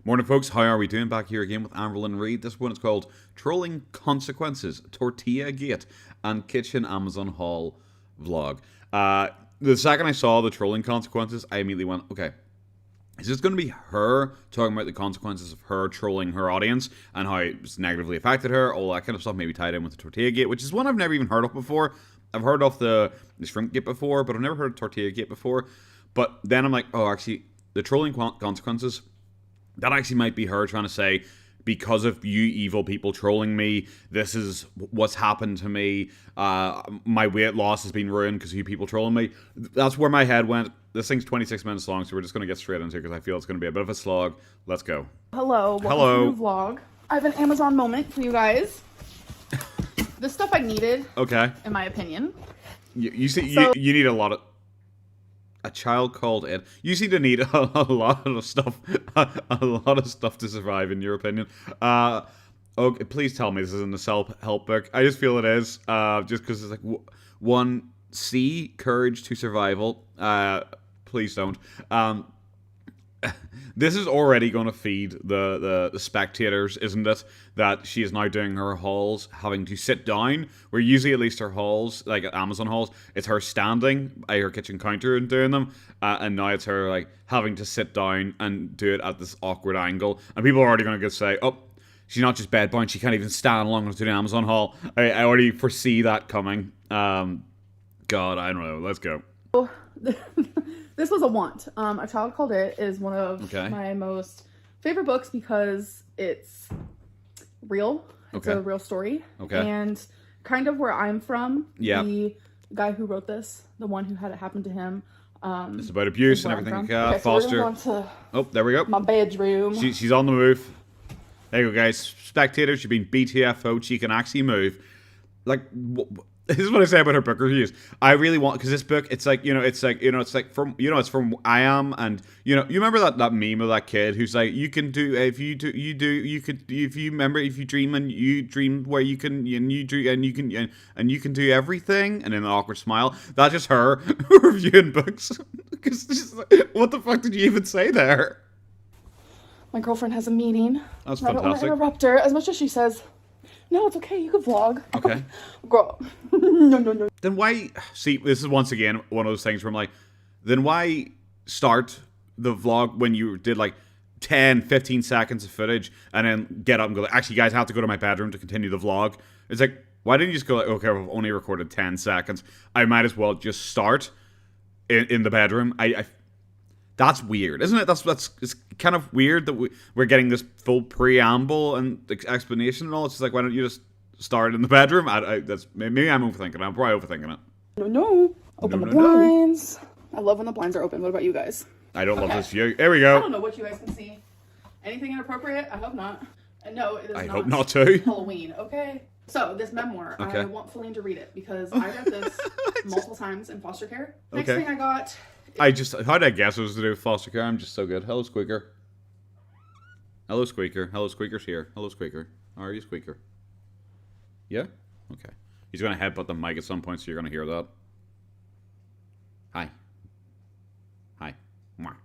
Morning, folks. How are we doing? Back here again with Amberlynn Reid. This one is called Trolling Consequences, Tortilla Gate, and Kitchen Amazon Haul Vlog. The second I saw the trolling consequences, I immediately went, okay, is this going to be her talking about the consequences of her trolling her audience and how it's negatively affected her, all that kind of stuff, maybe tied in with the Tortilla Gate, which is one I've never even heard of before. I've heard of the Shrimp Gate before, but I've never heard of Tortilla Gate before. But then I'm like, oh, actually, the trolling consequences, that actually might be her trying to say, because of you evil people trolling me, this is what's happened to me. My weight loss has been ruined because of you people trolling me. That's where my head went. This thing's 26 minutes long, so we're just going to get straight into it because I feel it's going to be a bit of a slog. Let's go. Hello. Welcome to the vlog. I have an Amazon moment for you guys. This stuff I needed. Okay. In my opinion. You see, you need a lot of... A child called Ed. You seem to need a lot of stuff, a lot of stuff to survive, in your opinion. Okay, please tell me this isn't a self-help book. I just feel it is, just because it's like 1C, courage to survival. Please don't. This is already going to feed the spectators, isn't it? That she is now doing her hauls, having to sit down, where usually at least her hauls, like at Amazon hauls, it's her standing by her kitchen counter and doing them, and now it's her like having to sit down and do it at this awkward angle, and people are already going to say, oh, she's not just bedbound, she can't even stand long enough to do an Amazon haul. I already foresee that coming. God, I don't know. Let's go. This was a want. A Child Called It is one of my most favorite books because it's real. It's a real story. And kind of where I'm from, the guy who wrote this, the one who had it happen to him. It's about abuse and everything. So Foster. Oh, there we go. My bedroom. She's on the move. There you go, guys. Spectators, you've been BTFO'd. She can actually move. Like... This is what I say about her book reviews. I really want, because this book, it's like from I Am, and you remember that meme of that kid who's like, you can do if you dream and you dream where you can and you can do everything, and then an awkward smile. That's just her reviewing books. Because like, what the fuck did you even say there? My girlfriend has a meeting. That's fantastic. I don't want to interrupt her as much as she says, no, it's okay. You can vlog. Okay. Girl. No. Then why... See, this is once again one of those things where I'm like, then why start the vlog when you did like 10, 15 seconds of footage and then get up and go, like, actually, guys, I have to go to my bedroom to continue the vlog. It's like, why didn't you just go like, okay, we've only recorded 10 seconds. I might as well just start in the bedroom. That's weird, isn't it? It's kind of weird that we're getting this full preamble and explanation and all. It's just like, why don't you just start in the bedroom? That's maybe I'm overthinking it. I'm probably overthinking it. No. Open the blinds. I love when the blinds are open. What about you guys? I don't love this view. There we go. I don't know what you guys can see. Anything inappropriate? I hope not. And no, it is I hope not too. Halloween, okay? So, this memoir, I want Feline to read it because I read this multiple times in foster care. Next thing I got... how did I guess it was to do with foster care? I'm just so good. Hello, Squeaker. Hello, Squeaker. Hello, Squeaker's here. Hello, Squeaker. How are you, Squeaker? Yeah? Okay. He's going to headbutt the mic at some point, so you're going to hear that. Hi. Hi. Mwah.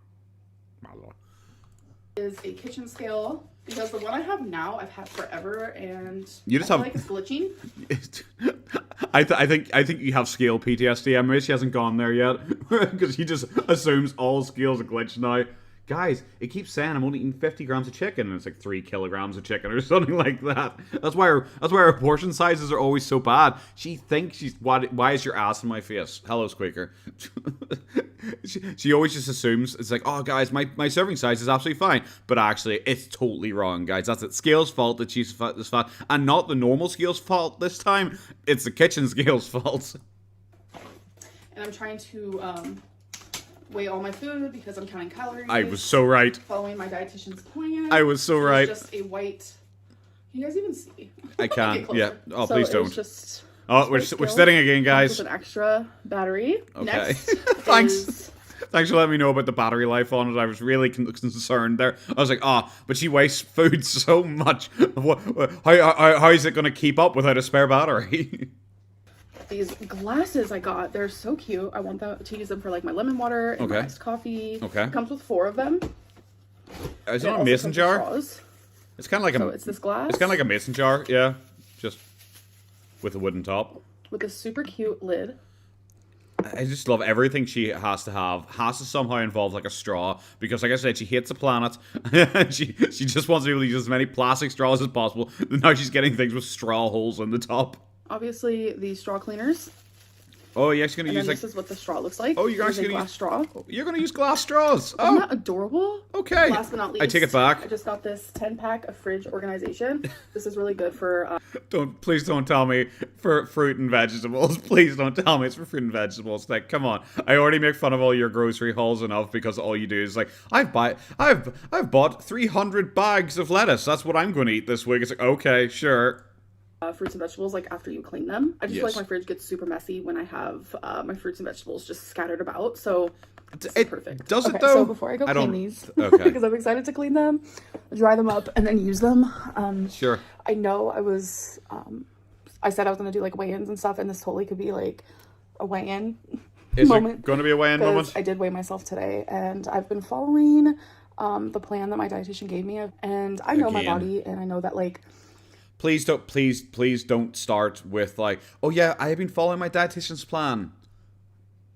Is a kitchen scale, because the one I have now, I've had forever, and you just I feel like it's glitching. I think you have scale PTSD. I mean, she hasn't gone there yet because he just assumes all scales are glitched now. Guys, it keeps saying I'm only eating 50 grams of chicken, and it's like 3 kilograms of chicken or something like that. That's why her portion sizes are always so bad. She thinks she's why is your ass in my face? Hello, Squeaker. she always just assumes it's like, oh guys, my serving size is absolutely fine, but actually it's totally wrong, guys. That's it. Scale's fault that she's this fat, and not the normal scale's fault this time. It's the kitchen scale's fault. And I'm trying to weigh all my food because I'm counting calories. I was so right. Following my dietitian's plan. I was so right. It's just a white... Can you guys even see? I can't. Yeah. Oh, so please don't. Just we're sitting again, guys. With an extra battery. Okay. Next Thanks for letting me know about the battery life on it. I was really concerned there. I was like, but she wastes food so much. How is it going to keep up without a spare battery? These glasses I got, they're so cute. I want to use them for like my lemon water and my iced coffee. Okay. It comes with 4 of them. Is it a mason jar? Straws. It's kind of like it's this glass. It's kind of like a mason jar, yeah, just with a wooden top. With a super cute lid. I just love everything she has to have. Has to somehow involve like a straw because, like I said, she hates the planet. she just wants to be able to use as many plastic straws as possible. Now she's getting things with straw holes in the top. Obviously, the straw cleaners. Oh, you're actually going to use this is what the straw looks like. Oh, you're actually going to use straw. You're going to use glass straws. Isn't that adorable? Okay. Last but not least, I take it back. I just got this 10-pack of fridge organization. This is really good for... Please don't tell me for fruit and vegetables. Please don't tell me it's for fruit and vegetables. Like, come on. I already make fun of all your grocery hauls enough because all you do is like, I've bought 300 bags of lettuce. That's what I'm going to eat this week. It's like, okay, sure. Fruits and vegetables, like after you clean them. I just feel like my fridge gets super messy when I have my fruits and vegetables just scattered about. So it's perfect. Does it though? So before I go clean these, because I'm excited to clean them, dry them up, and then use them. Sure. I know I said I was gonna do like weigh-ins and stuff, and this totally could be like a weigh-in moment. It going to be a weigh-in moment? I did weigh myself today, and I've been following the plan that my dietitian gave me, and I know my body, and I know that like. Please don't start with like, oh yeah, I have been following my dietitian's plan,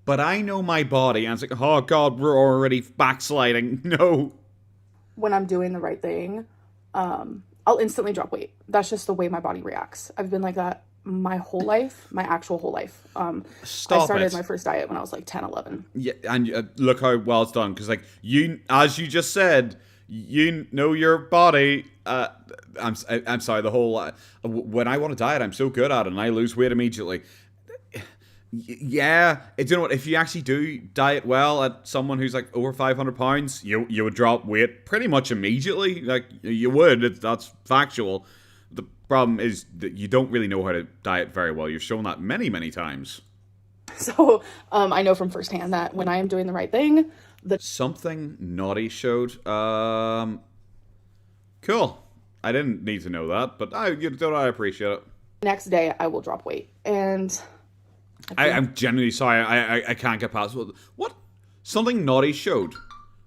but I know my body, and it's like, oh god, we're already backsliding. No. When I'm doing the right thing, I'll instantly drop weight. That's just the way my body reacts. I've been like that my whole life, my actual whole life. I started my first diet when I was like 10, 11. Yeah, and look how well it's done, because like as you just said, you know your body. I'm sorry. The whole when I want to diet, I'm so good at it, and I lose weight immediately. Yeah, you know what? If you actually do diet well at someone who's like over 500 pounds, you would drop weight pretty much immediately. Like you would. That's factual. The problem is that you don't really know how to diet very well. You've shown that many times. So I know from firsthand that when I am doing the right thing, something naughty showed. Cool. I didn't need to know that, but I appreciate it. Next day, I will drop weight, and I'm genuinely sorry. I can't get past what something naughty showed.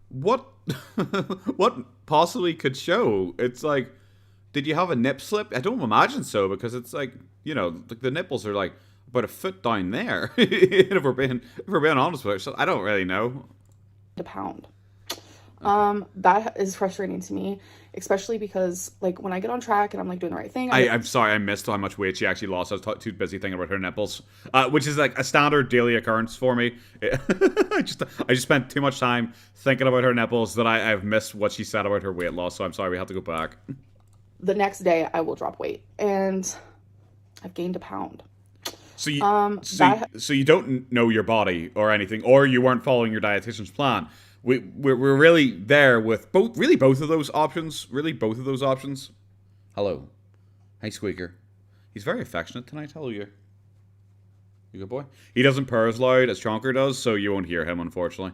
What what possibly could show? It's like, did you have a nip slip? I don't imagine so, because it's like, you know, the nipples are like about a foot down there. if we're being honest with ourselves, I don't really know. A pound. That is frustrating to me, especially because like when I get on track and I'm like doing the right thing. I'm sorry, I missed how much weight she actually lost. I was too busy thinking about her nipples, which is like a standard daily occurrence for me. I just spent too much time thinking about her nipples that I've missed what she said about her weight loss. So I'm sorry, we have to go back. The next day I will drop weight, and I've gained a pound. So you don't know your body or anything, or you weren't following your dietitian's plan. We're really there with both of those options. Really, both of those options. Hello. Hey, Squeaker. He's very affectionate tonight, tell you. You good boy? He doesn't purr as loud as Chonker does, so you won't hear him, unfortunately.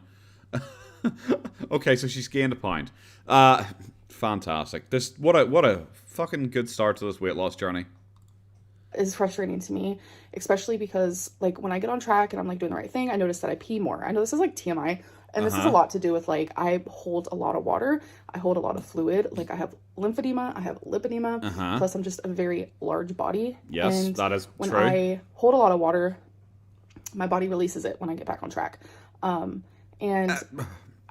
Okay, so she's gained a pound. Fantastic. What a fucking good start to this weight loss journey. Is frustrating to me, especially because like when I get on track and I'm like doing the right thing, I notice that I pee more. I know this is like TMI, and this is a lot to do with like I hold a lot of water, I hold a lot of fluid, like I have lymphedema, I have lipedema, plus I'm just a very large body. Yes, and that is when true. I hold a lot of water, my body releases it when I get back on track, and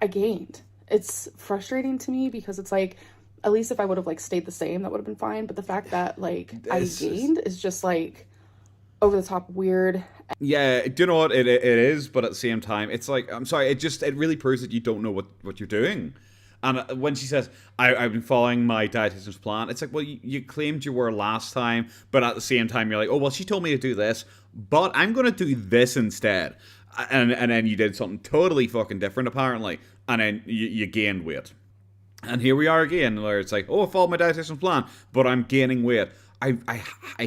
I gained. It's frustrating to me because it's like, at least if I would have like stayed the same, that would have been fine. But the fact that like I gained is just like over the top weird. Yeah, do you know what it is? But at the same time, it's like, I'm sorry, it really proves that you don't know what you're doing. And when she says, I've been following my dietitian's plan, it's like, well, you claimed you were last time, but at the same time, you're like, oh, well, she told me to do this, but I'm going to do this instead. And then you did something totally fucking different, apparently. And then you gained weight. And here we are again, where it's like, oh, I followed my dietitian's plan, but I'm gaining weight. I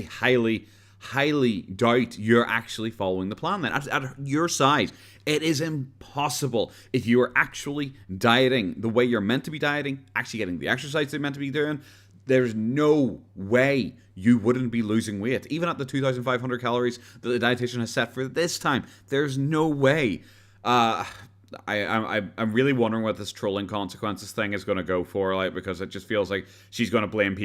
highly doubt you're actually following the plan then. At your size, it is impossible. If you are actually dieting the way you're meant to be dieting, actually getting the exercise you're meant to be doing, there's no way you wouldn't be losing weight. Even at the 2,500 calories that the dietitian has set for this time, there's no way. I'm really wondering what this trolling consequences thing is going to go for, like, because it just feels like she's going to blame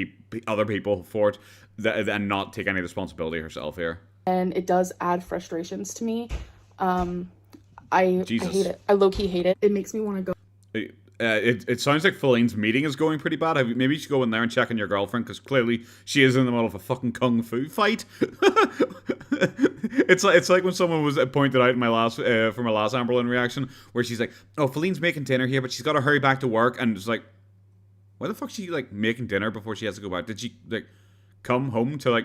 other people for it and not take any responsibility herself here. And it does add frustrations to me. I hate it. I low-key hate it. It makes me want to go. It sounds like Feline's meeting is going pretty bad. Maybe you should go in there and check on your girlfriend, because clearly she is in the middle of a fucking kung fu fight. It's like when someone was pointed out in my last for my last Amberlynn reaction, where she's like, "Oh, Feline's making dinner here, but she's got to hurry back to work," and it's like, why the fuck is she like making dinner before she has to go back? Did she like come home to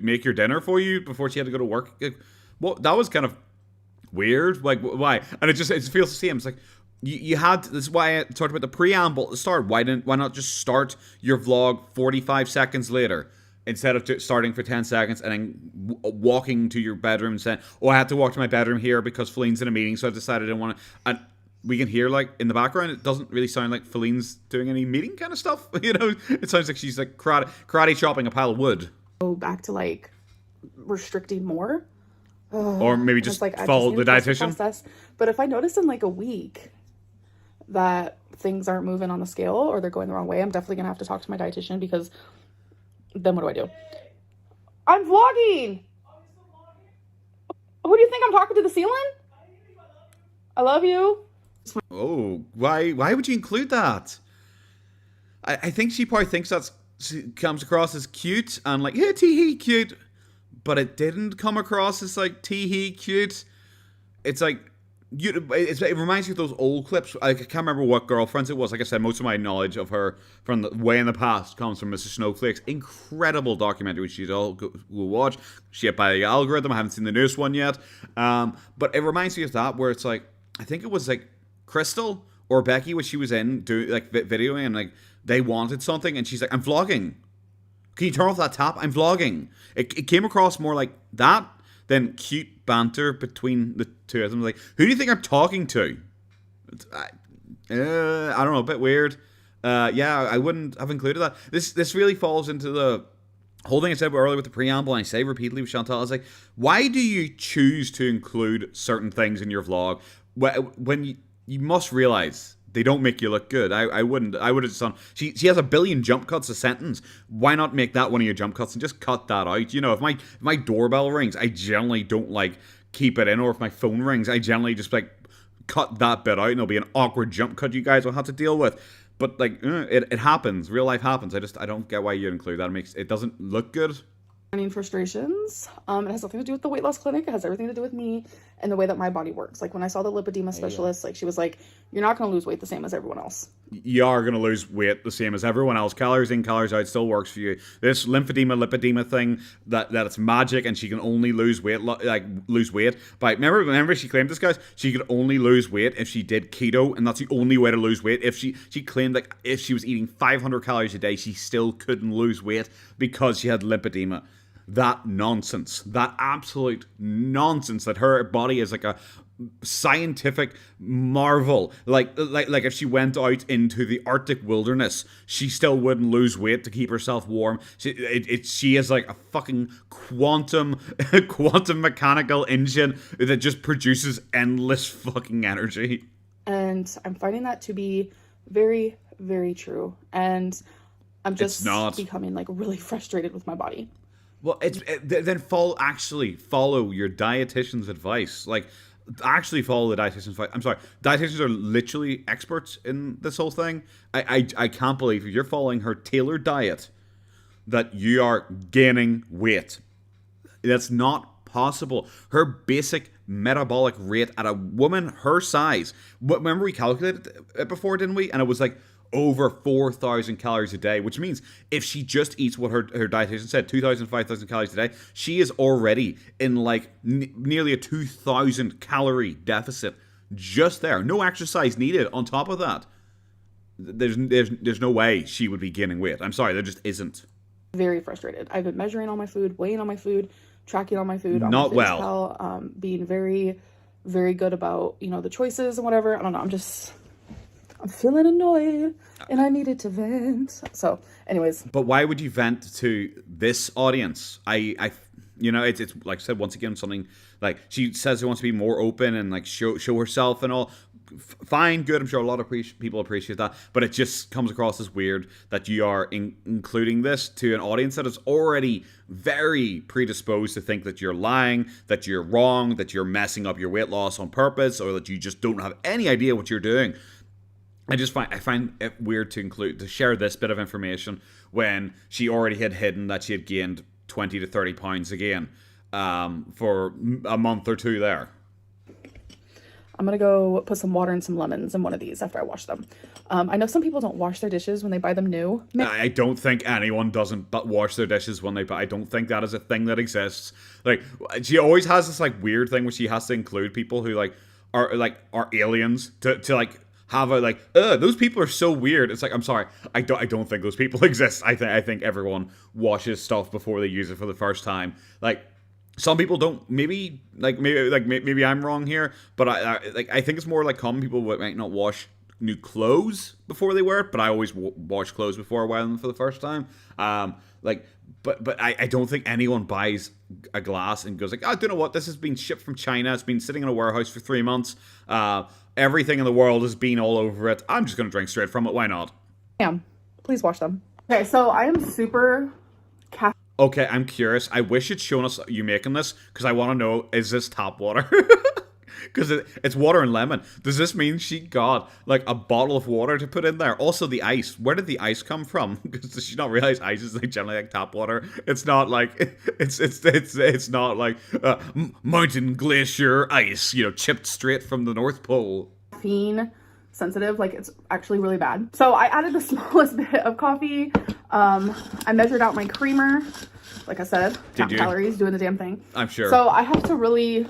make your dinner for you before she had to go to work? Well, that was kind of weird. Like, why? And it feels the same. It's like, you had, this is why I talked about the preamble at the start. Why not just start your vlog 45 seconds later instead of starting for 10 seconds and then walking to your bedroom and saying, "Oh, I had to walk to my bedroom here because Feline's in a meeting, so I decided I didn't want to." And we can hear, like, in the background, it doesn't really sound like Feline's doing any meeting kind of stuff. You know, it sounds like she's like karate chopping a pile of wood. Go back to like restricting more, or maybe just like, follow the dietitian. But if I notice in like a week that things aren't moving on the scale or they're going the wrong way, I'm definitely gonna have to talk to my dietitian, because then what do? I'm vlogging. Who do you think I'm talking to, the ceiling? I love you. Oh, why would you include that? I think she probably thinks comes across as cute and like, "Yeah, tee-hee, cute," but it didn't come across as like tee-hee, cute. It's like, it reminds me of those old clips. I can't remember what Girlfriends it was. Like I said, most of my knowledge of her from the way in the past comes from Mrs. Snowflake's incredible documentary, which you all go watch. Shaped by the Algorithm. I haven't seen the newest one yet. But it reminds me of that, where it's like, I think it was like Crystal or Becky, when she was in doing like videoing, and like they wanted something, and she's like, "I'm vlogging. Can you turn off that tap? I'm vlogging." It came across more like that than cute banter between the two of them. Like, who do you think I'm talking to? I don't know, a bit weird. Yeah, I wouldn't have included that. This really falls into the whole thing I said earlier with the preamble, and I say repeatedly with Chantal. It's like, why do you choose to include certain things in your vlog when you must realize they don't make you look good? I would have just done, she has a billion jump cuts a sentence. Why not make that one of your jump cuts and just cut that out? You know, if my doorbell rings, I generally don't like keep it in, or if my phone rings, I generally just like cut that bit out, and it'll be an awkward jump cut you guys will have to deal with. But like, it happens. Real life happens. I don't get why you include that. It doesn't look good. Frustrations. It has nothing to do with the weight loss clinic. It has everything to do with me and the way that my body works. Like, when I saw the lipedema specialist, like, she was like, "You're not going to lose weight the same as everyone else." You are going to lose weight the same as everyone else. Calories in, calories out still works for you. This lipedema thing, that it's magic, and she can only lose weight, But remember she claimed this, guys, she could only lose weight if she did keto, and that's the only way to lose weight. If she claimed, like, if she was eating 500 calories a day, she still couldn't lose weight because she had lipedema. That nonsense, that absolute nonsense, that her body is like a scientific marvel. Like if she went out into the Arctic wilderness, she still wouldn't lose weight to keep herself warm. She is like a fucking quantum mechanical engine that just produces endless fucking energy. And I'm finding that to be very, very true. And I'm just becoming like really frustrated with my body. Well, then follow your dietitian's advice. Like, actually follow the dietitian's advice. I'm sorry, dietitians are literally experts in this whole thing. I can't believe if you're following her tailored diet that you are gaining weight. That's not possible. Her basic metabolic rate at a woman her size. Remember we calculated it before, didn't we? And it was like over 4,000 calories a day, which means if she just eats what her dietitian said, 2,000, 5,000 calories a day, she is already in like nearly a 2,000 calorie deficit just there. No exercise needed on top of that. There's no way she would be gaining weight. I'm sorry, there just isn't. Very frustrated. I've been measuring all my food, weighing all my food, tracking all my food. Not well. Being very, very good about, the choices and whatever. I don't know. I'm feeling annoyed and I needed to vent. So anyways. But why would you vent to this audience? It's like I said, once again, something like she says she wants to be more open and like show herself and all. fine, good. I'm sure a lot of people appreciate that, but it just comes across as weird that you are including this to an audience that is already very predisposed to think that you're lying, that you're wrong, that you're messing up your weight loss on purpose, or that you just don't have any idea what you're doing. I find it weird to share this bit of information when she already had hidden that she had gained 20 to 30 pounds again for a month or two there. I'm gonna go put some water and some lemons in one of these after I wash them. I know some people don't wash their dishes when they buy them new. I don't think anyone doesn't wash their dishes when they buy. I don't think that is a thing that exists. Like, she always has this like weird thing where she has to include people who are aliens to have a those people are so weird. It's like, I'm sorry, I don't think those people exist. I think everyone washes stuff before they use it for the first time. Like, some people don't. Maybe I'm wrong here, but I think it's more like common people might not wash new clothes before they wear it. But I always wash clothes before I wear them for the first time. But I don't think anyone buys a glass and goes like, oh, I don't know what, this has been shipped from China. It's been sitting in a warehouse for 3 months. Everything in the world has been all over it. I'm just going to drink straight from it. Why not? Yeah, please wash them. Okay, so I am super Okay, I'm curious. I wish you'd shown us you making this, because I want to know, is this tap water? Because it's water and lemon. Does this mean she got like a bottle of water to put in there? Also, the ice. Where did the ice come from? Because does she not realize ice is like generally like tap water? It's not like it's not like mountain glacier ice, chipped straight from the North Pole. Caffeine sensitive, like it's actually really bad. So I added the smallest bit of coffee. I measured out my creamer. Like I said, count calories, doing the damn thing. I'm sure. So I have to really.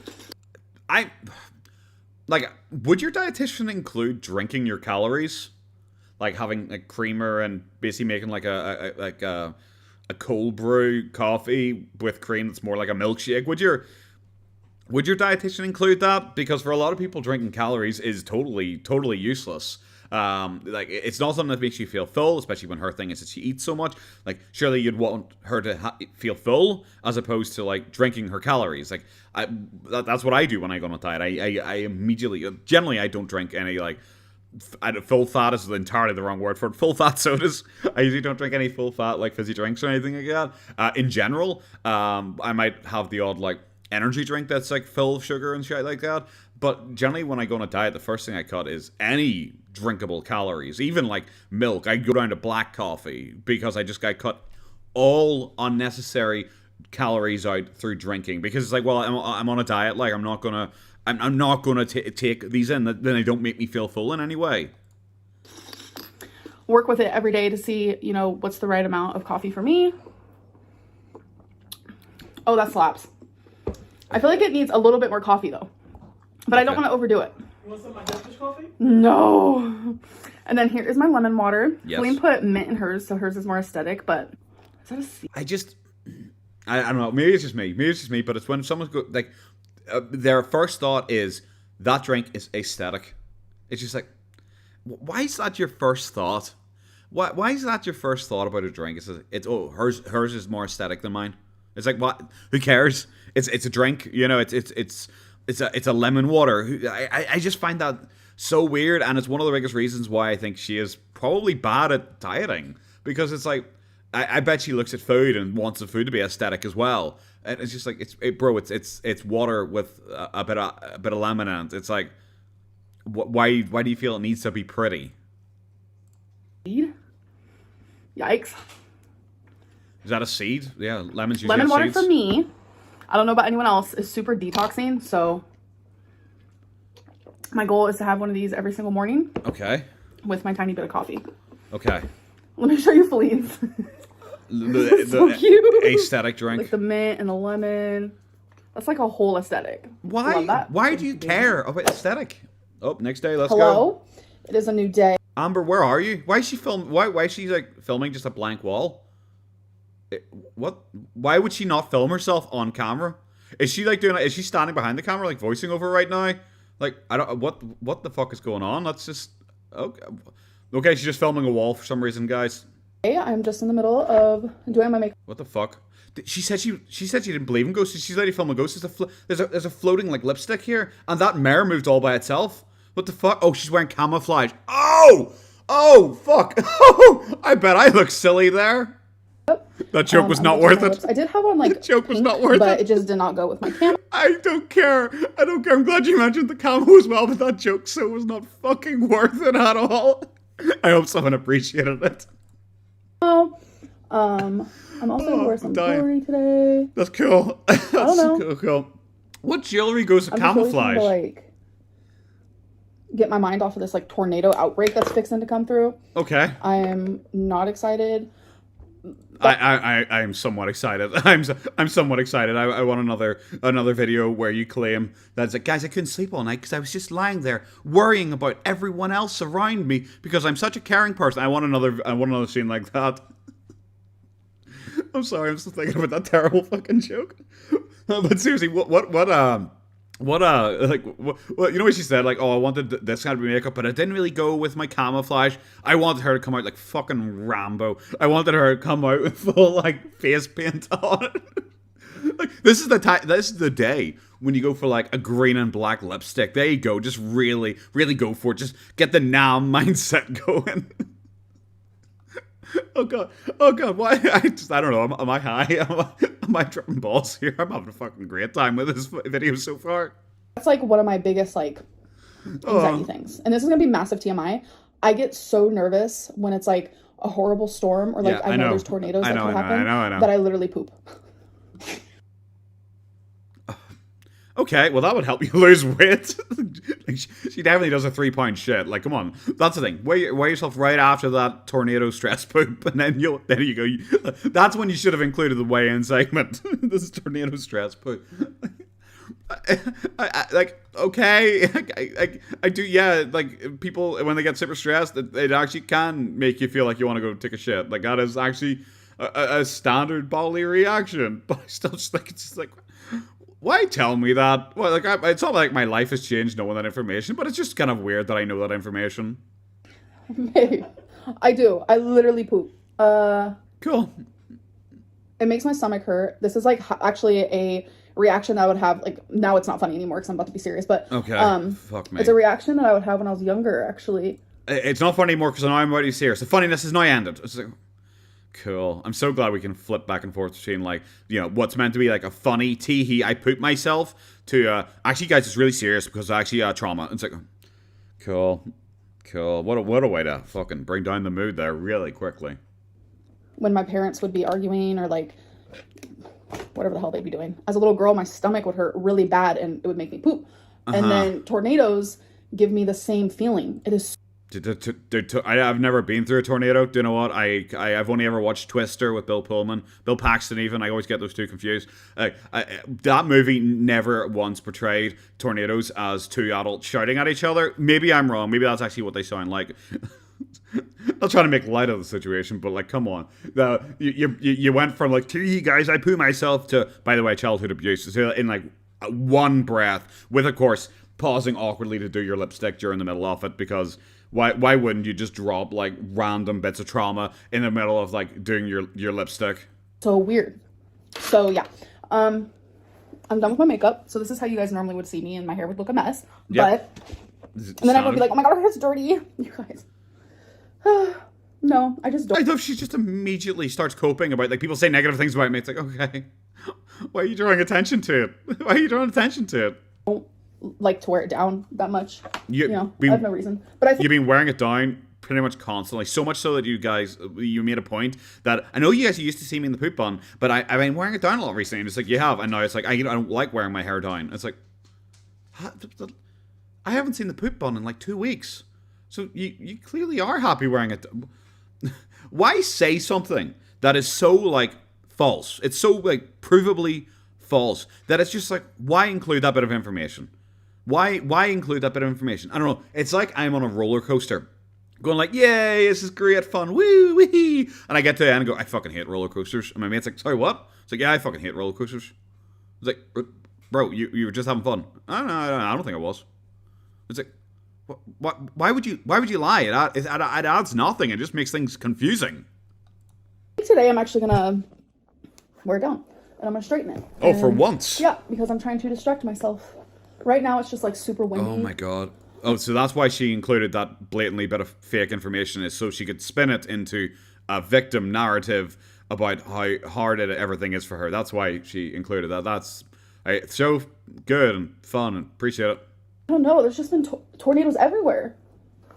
Would your dietitian include drinking your calories, like having a creamer and basically making like a cold brew coffee with cream that's more like a milkshake? Would your dietitian include that? Because for a lot of people, drinking calories is totally useless. It's not something that makes you feel full, especially when her thing is that she eats so much. Like, surely you'd want her to feel full as opposed to like drinking her calories. Like, that's what I do when I go on a diet. I immediately, generally, I don't drink any like. Full fat is entirely the wrong word for it. Full fat sodas. I usually don't drink any full fat like fizzy drinks or anything like that. In general, I might have the odd like energy drink that's like full of sugar and shit like that. But generally, when I go on a diet, the first thing I cut is any drinkable calories, even like milk. I go down to black coffee because I cut all unnecessary calories out through drinking. Because it's like, well, I'm on a diet. Like, I'm not gonna take these in. Then they don't make me feel full in any way. Work with it every day to see, what's the right amount of coffee for me. Oh, that slaps. I feel like it needs a little bit more coffee though. But okay. I don't want to overdo it. You want some of my Dutch coffee? No. And then here is my lemon water. Yes. Colleen put mint in hers, so hers is more aesthetic, but is that a C? I don't know. Maybe it's just me. But it's when someone's their first thought is that drink is aesthetic. It's just like, why is that your first thought? Why is that your first thought about a drink? Hers is more aesthetic than mine. It's like, what? Who cares? It's a drink. It's a lemon water. I just find that so weird, and it's one of the biggest reasons why I think she is probably bad at dieting, because it's like, I bet she looks at food and wants the food to be aesthetic as well. And it's just like, it's water with a bit of lemon in it. It's like, why do you feel it needs to be pretty? Yikes. Is that a seed? Yeah, lemons usually lemon have water seeds. For me, I don't know about anyone else, is super detoxing. So my goal is to have one of these every single morning. Okay. With my tiny bit of coffee. Okay. Let me show you Feline's. So cute. Aesthetic drink. Like the mint and the lemon. That's like a whole aesthetic. Why? Why do you care about aesthetic? Oh, next day, let's go. Hello? It is a new day. Amber, where are you? Why is she Why is she like filming just a blank wall? What? Why would she not film herself on camera? Is she like is she standing behind the camera like voicing over right now? Like, I don't. What the fuck is going on? Let's just. Okay. Okay, she's just filming a wall for some reason, guys. Hey, I'm just in the middle of doing my makeup. What the fuck? She said she didn't believe in ghosts. She's letting film a ghost. There's a floating like lipstick here, and that mirror moved all by itself. What the fuck? Oh, she's wearing camouflage. Oh! Oh, fuck. Oh, I bet I look silly there. That joke was not worth it. I did have one, like, that joke was not worth it. But it just did not go with my camo. I don't care. I don't care. I'm glad you mentioned the camo as well, but that joke so was not fucking worth it at all. I hope someone appreciated it. Oh, I'm also going to wear some jewelry today. That's cool. That's I don't know. Cool. What jewelry goes with camouflage? To, like, get my mind off of this, like, tornado outbreak that's fixing to come through. Okay. I am not excited. I'm somewhat excited. I'm somewhat excited. I want another video where you claim that's like, guys, I couldn't sleep all night because I was just lying there worrying about everyone else around me because I'm such a caring person. I want another scene like that. I'm sorry, I'm still thinking about that terrible fucking joke. But seriously, what you know what she said? Like, oh, I wanted this kind of makeup, but it didn't really go with my camouflage. I wanted her to come out like fucking Rambo. I wanted her to come out with full, like, face paint on it. Like, this is the day when you go for, like, a green and black lipstick. There you go. Just really, really go for it. Just get the Nam mindset going. Oh god, why? I don't know. Am I high? Am I dropping balls here? I'm having a fucking great time with this video so far. That's like one of my biggest, like, anxiety things. And this is gonna be massive TMI. I get so nervous when it's like a horrible storm or like I know there's tornadoes that can happen that I literally poop. Okay, well that would help you lose weight. Like, she definitely does a 3-pound shit. Like, come on, that's the thing. Weigh yourself right after that tornado stress poop, and then you go. That's when you should have included the weigh-in segment. This is tornado stress poop. I like, okay, I do, yeah. Like, people when they get super stressed, it actually can make you feel like you want to go take a shit. Like, that is actually a standard bodily reaction. But I still just like, it's just like. Why tell me that? Well, like, it's not like my life has changed knowing that information, but it's just kind of weird that I know that information. Maybe. I do. I literally poop. Cool. It makes my stomach hurt. This is, like, actually a reaction that I would have, like, now it's not funny anymore because I'm about to be serious, but okay. Fuck me. It's a reaction that I would have when I was younger, actually. It's not funny anymore because now I'm about to be serious. The funniness is now ended. It's like, cool. I'm so glad we can flip back and forth between, like, you know, what's meant to be like a funny tee-hee, I poop myself, to actually, guys, it's really serious because actually trauma. It's like, cool. What a way to fucking bring down the mood there really quickly. When my parents would be arguing or, like, whatever the hell they'd be doing. As a little girl, my stomach would hurt really bad and it would make me poop. And then tornadoes give me the same feeling. It is I've never been through a tornado. Do you know what? I've only ever watched Twister with Bill Pullman, Bill Paxton even. I always get those two confused. That movie never once portrayed tornadoes as two adults shouting at each other. Maybe I'm wrong. Maybe that's actually what they sound like. Not trying to make light of the situation, but, like, come on. You went from, like, gee, guys, I poo myself, to, by the way, childhood abuse in, like, one breath, with, of course, pausing awkwardly to do your lipstick during the middle of it, because why wouldn't you just drop, like, random bits of trauma in the middle of, like, doing your lipstick? So weird. So yeah, I'm done with my makeup. So this is how you guys normally would see me, and my hair would look a mess. Yep. But and then I would be like, oh my god, her hair's dirty. You guys. No, I just don't. I love she just immediately starts coping about, like, people say negative things about me. It's like, okay, why are you drawing attention to it? Why are you drawing attention to it? I don't like to wear it down that much. You know, I have no reason. But I think you've been wearing it down pretty much constantly, so much so that you made a point that I know you guys used to see me in the poop bun, but I've been wearing it down a lot recently. And it's like, you have, and now it's like I don't like wearing my hair down. It's like, I haven't seen the poop bun in like 2 weeks. So you clearly are happy wearing it. Why say something that is so, like, false? It's so, like, provably false that it's just like, why include that bit of information? Why include that bit of information? I don't know. It's like I'm on a roller coaster going like, yay, this is great fun, woo wee. And I get to the end and go, I fucking hate roller coasters. And my mate's like, sorry, what? It's like, yeah, I fucking hate roller coasters. It's like, bro, you were just having fun. I don't think I was. It's like, why would you lie? It adds nothing. It just makes things confusing. Today I'm actually gonna wear it down and I'm gonna straighten it. Oh, for once? Yeah, because I'm trying to distract myself. Right now it's just like super windy. Oh my god. Oh, so that's why she included that blatantly bit of fake information, is so she could spin it into a victim narrative about how hard everything is for her. That's why she included that. That's so good and fun, and appreciate it. I don't know. There's just been tornadoes everywhere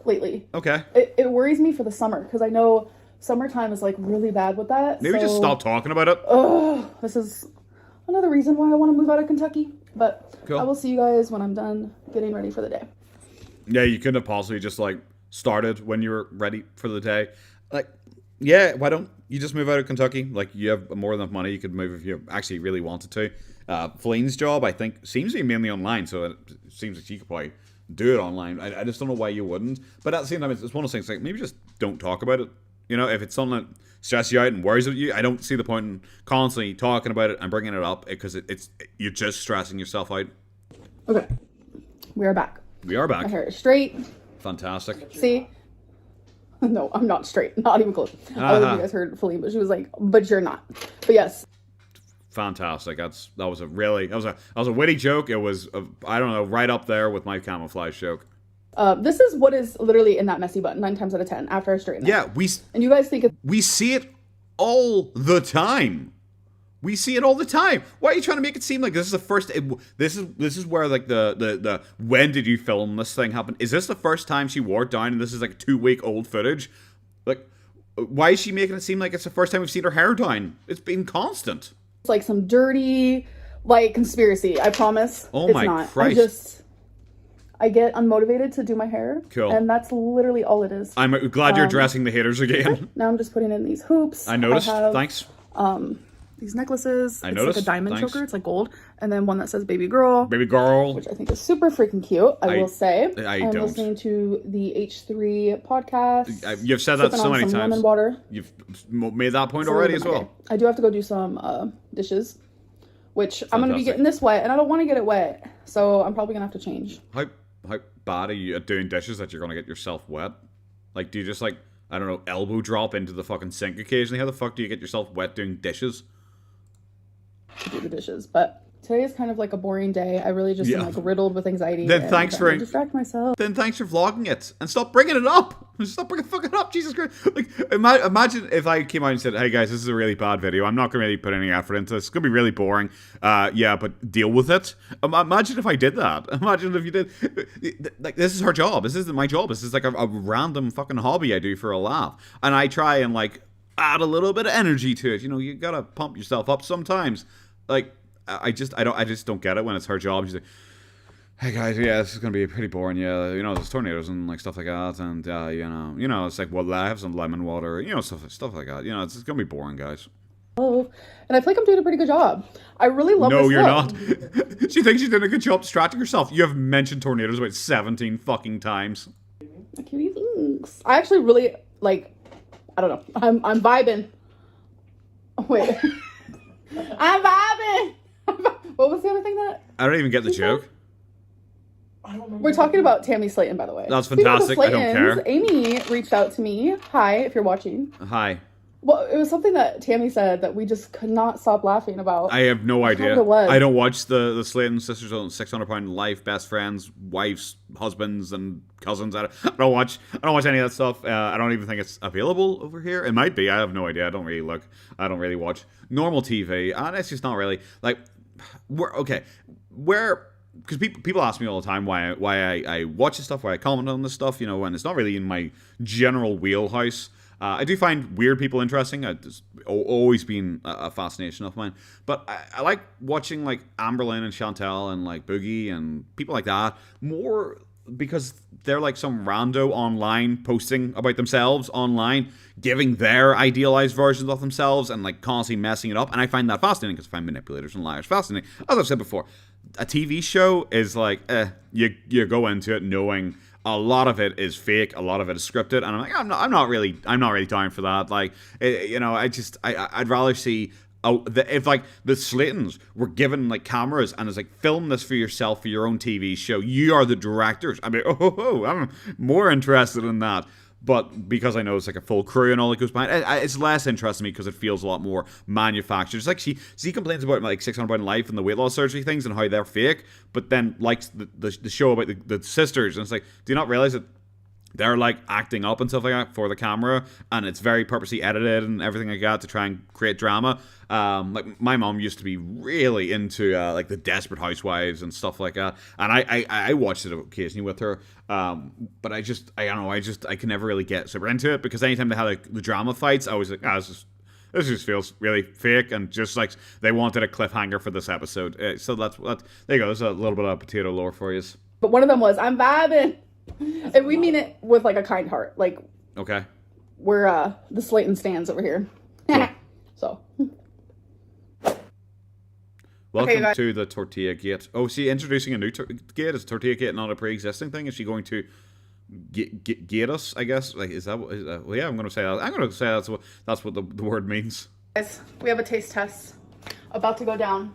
lately. Okay. It worries me for the summer because I know summertime is like really bad with that. Maybe just stop talking about it. Oh, this is another reason why I want to move out of Kentucky. But cool. I will see you guys when I'm done getting ready for the day. Yeah, you couldn't have possibly just like started when you were ready for the day. Like, yeah, why don't you just move out of Kentucky? Like, you have more than enough money. You could move if you actually really wanted to. Flene's job, I think, seems to be mainly online, so it seems like you could probably do it online. I just don't know why you wouldn't. But at the same time, it's one of those things, like, maybe just don't talk about it. You know, if it's something that stresses you out and worries about you, I don't see the point in constantly talking about it and bringing it up, because you're just stressing yourself out. Okay, we are back. We are back. My hair is straight. Fantastic. See? No, I'm not straight. Not even close. I don't know if you guys heard Feline, but she was like, but you're not. But yes. Fantastic. That was a witty joke. It was, I don't know, right up there with my camouflage joke. This is what is literally in that messy bun 9 times out of 10 after I straighten it. Yeah, and you guys think we see it all the time. We see it all the time. Why are you trying to make it seem like this is the first? This is where like the when did you film this thing happened? Is this the first time she wore it down and this is like 2-week-old footage? Like, why is she making it seem like it's the first time we've seen her hair down? It's been constant. It's like some dirty, like, conspiracy. I promise. Oh it's my not. Christ! I get unmotivated to do my hair. Cool. And that's literally all it is. I'm glad you're addressing the haters again. Now I'm just putting in these hoops. I noticed. Thanks. These necklaces. I noticed. It's like a diamond choker. It's like gold. And then one that says baby girl. Baby girl. Which I think is super freaking cute. I will say. I'm listening to the H3 podcast. You've said that so many times. Lemon water. You've made that point already as well. I do have to go do some dishes. Which I'm going to be getting this wet. And I don't want to get it wet. So I'm probably going to have to change. How bad are you at doing dishes that you're going to get yourself wet? Like, do you just, like, I don't know, elbow drop into the fucking sink occasionally? How the fuck do you get yourself wet doing dishes? To do the dishes, but today is kind of like a boring day. I really just am like riddled with anxiety. Then thanks for distract myself. Then thanks for vlogging it and stop bringing it up. Stop bringing fucking up, Jesus Christ! Like, imagine if I came out and said, "Hey guys, this is a really bad video. I'm not going to really put any effort into this. It's going to be really boring. Yeah, but deal with it." Imagine if I did that. Imagine if you did. Like, this is her job. This isn't my job. This is like a random fucking hobby I do for a laugh, and I try and like add a little bit of energy to it. You know, you gotta pump yourself up sometimes. Like, I just don't get it when it's her job. She's like, "Hey guys, yeah, this is gonna be pretty boring. Yeah, you know, there's tornadoes and like stuff like that, and you know, it's like, well, I have some lemon water, you know, stuff like that. You know, it's gonna be boring, guys." Oh, and I feel like I'm doing a pretty good job. I really love this. No, you're not. She thinks she's doing a good job distracting herself. You have mentioned tornadoes about 17 fucking times. Cutie things. I actually really like. I don't know. I'm vibing. Oh, wait. I'm vibing. What was the other thing that... I don't even get the joke. I don't remember. We're talking about Tammy Slayton, by the way. That's fantastic. I don't care. Amy reached out to me. Hi, if you're watching. Hi. Well, it was something that Tammy said that we just could not stop laughing about. I have no idea. It was. I don't watch the Slayton sisters on 600 Pound Life, best friends, wives, husbands, and cousins. I don't watch any of that stuff. I don't even think it's available over here. It might be. I have no idea. I don't really look. I don't really watch normal TV, and it's just not really like. Because people ask me all the time why I watch this stuff, why I comment on this stuff, you know, and it's not really in my general wheelhouse. I do find weird people interesting. It's always been a fascination of mine. But I like watching like Amberlynn and Chantel and like Boogie and people like that more because they're like some rando online posting about themselves online, giving their idealized versions of themselves and like constantly messing it up. And I find that fascinating because I find manipulators and liars fascinating. As I've said before, a TV show is like, you go into it knowing a lot of it is fake, a lot of it is scripted, and I'm like, I'm not really down for that. Like, you know, I'd rather see if like the Slaytons were given like cameras and it's like, film this for yourself for your own TV show. You are the directors. I mean, I'm more interested in that. But because I know it's like a full crew and all that goes behind, it's less interesting to me because it feels a lot more manufactured. It's like she complains about like 600 Pound Life and the weight loss surgery things and how they're fake, but then likes the show about the sisters, and it's like, do you not realize that they're like acting up and stuff like that for the camera, and it's very purposely edited and everything like that to try and create drama. Like my mom used to be really into like the Desperate Housewives and stuff like that, and I watched it occasionally with her. But I don't know, I can never really get super into it because anytime they had like the drama fights, I was like, this just feels really fake, and just like they wanted a cliffhanger for this episode. So that's there you go. There's a little bit of potato lore for you. But one of them was, I'm vibing. And we mean it with like a kind heart. Like, okay, we're the Slayton stands over here. Cool. So welcome to the Tortilla Gate. Oh, is she introducing a new gate? Is Tortilla Gate not a pre-existing thing? Is she going to gate us, I guess? Like, is that well, yeah, I'm going to say that. I'm going to say that's what the word means. Guys, we have a taste test about to go down.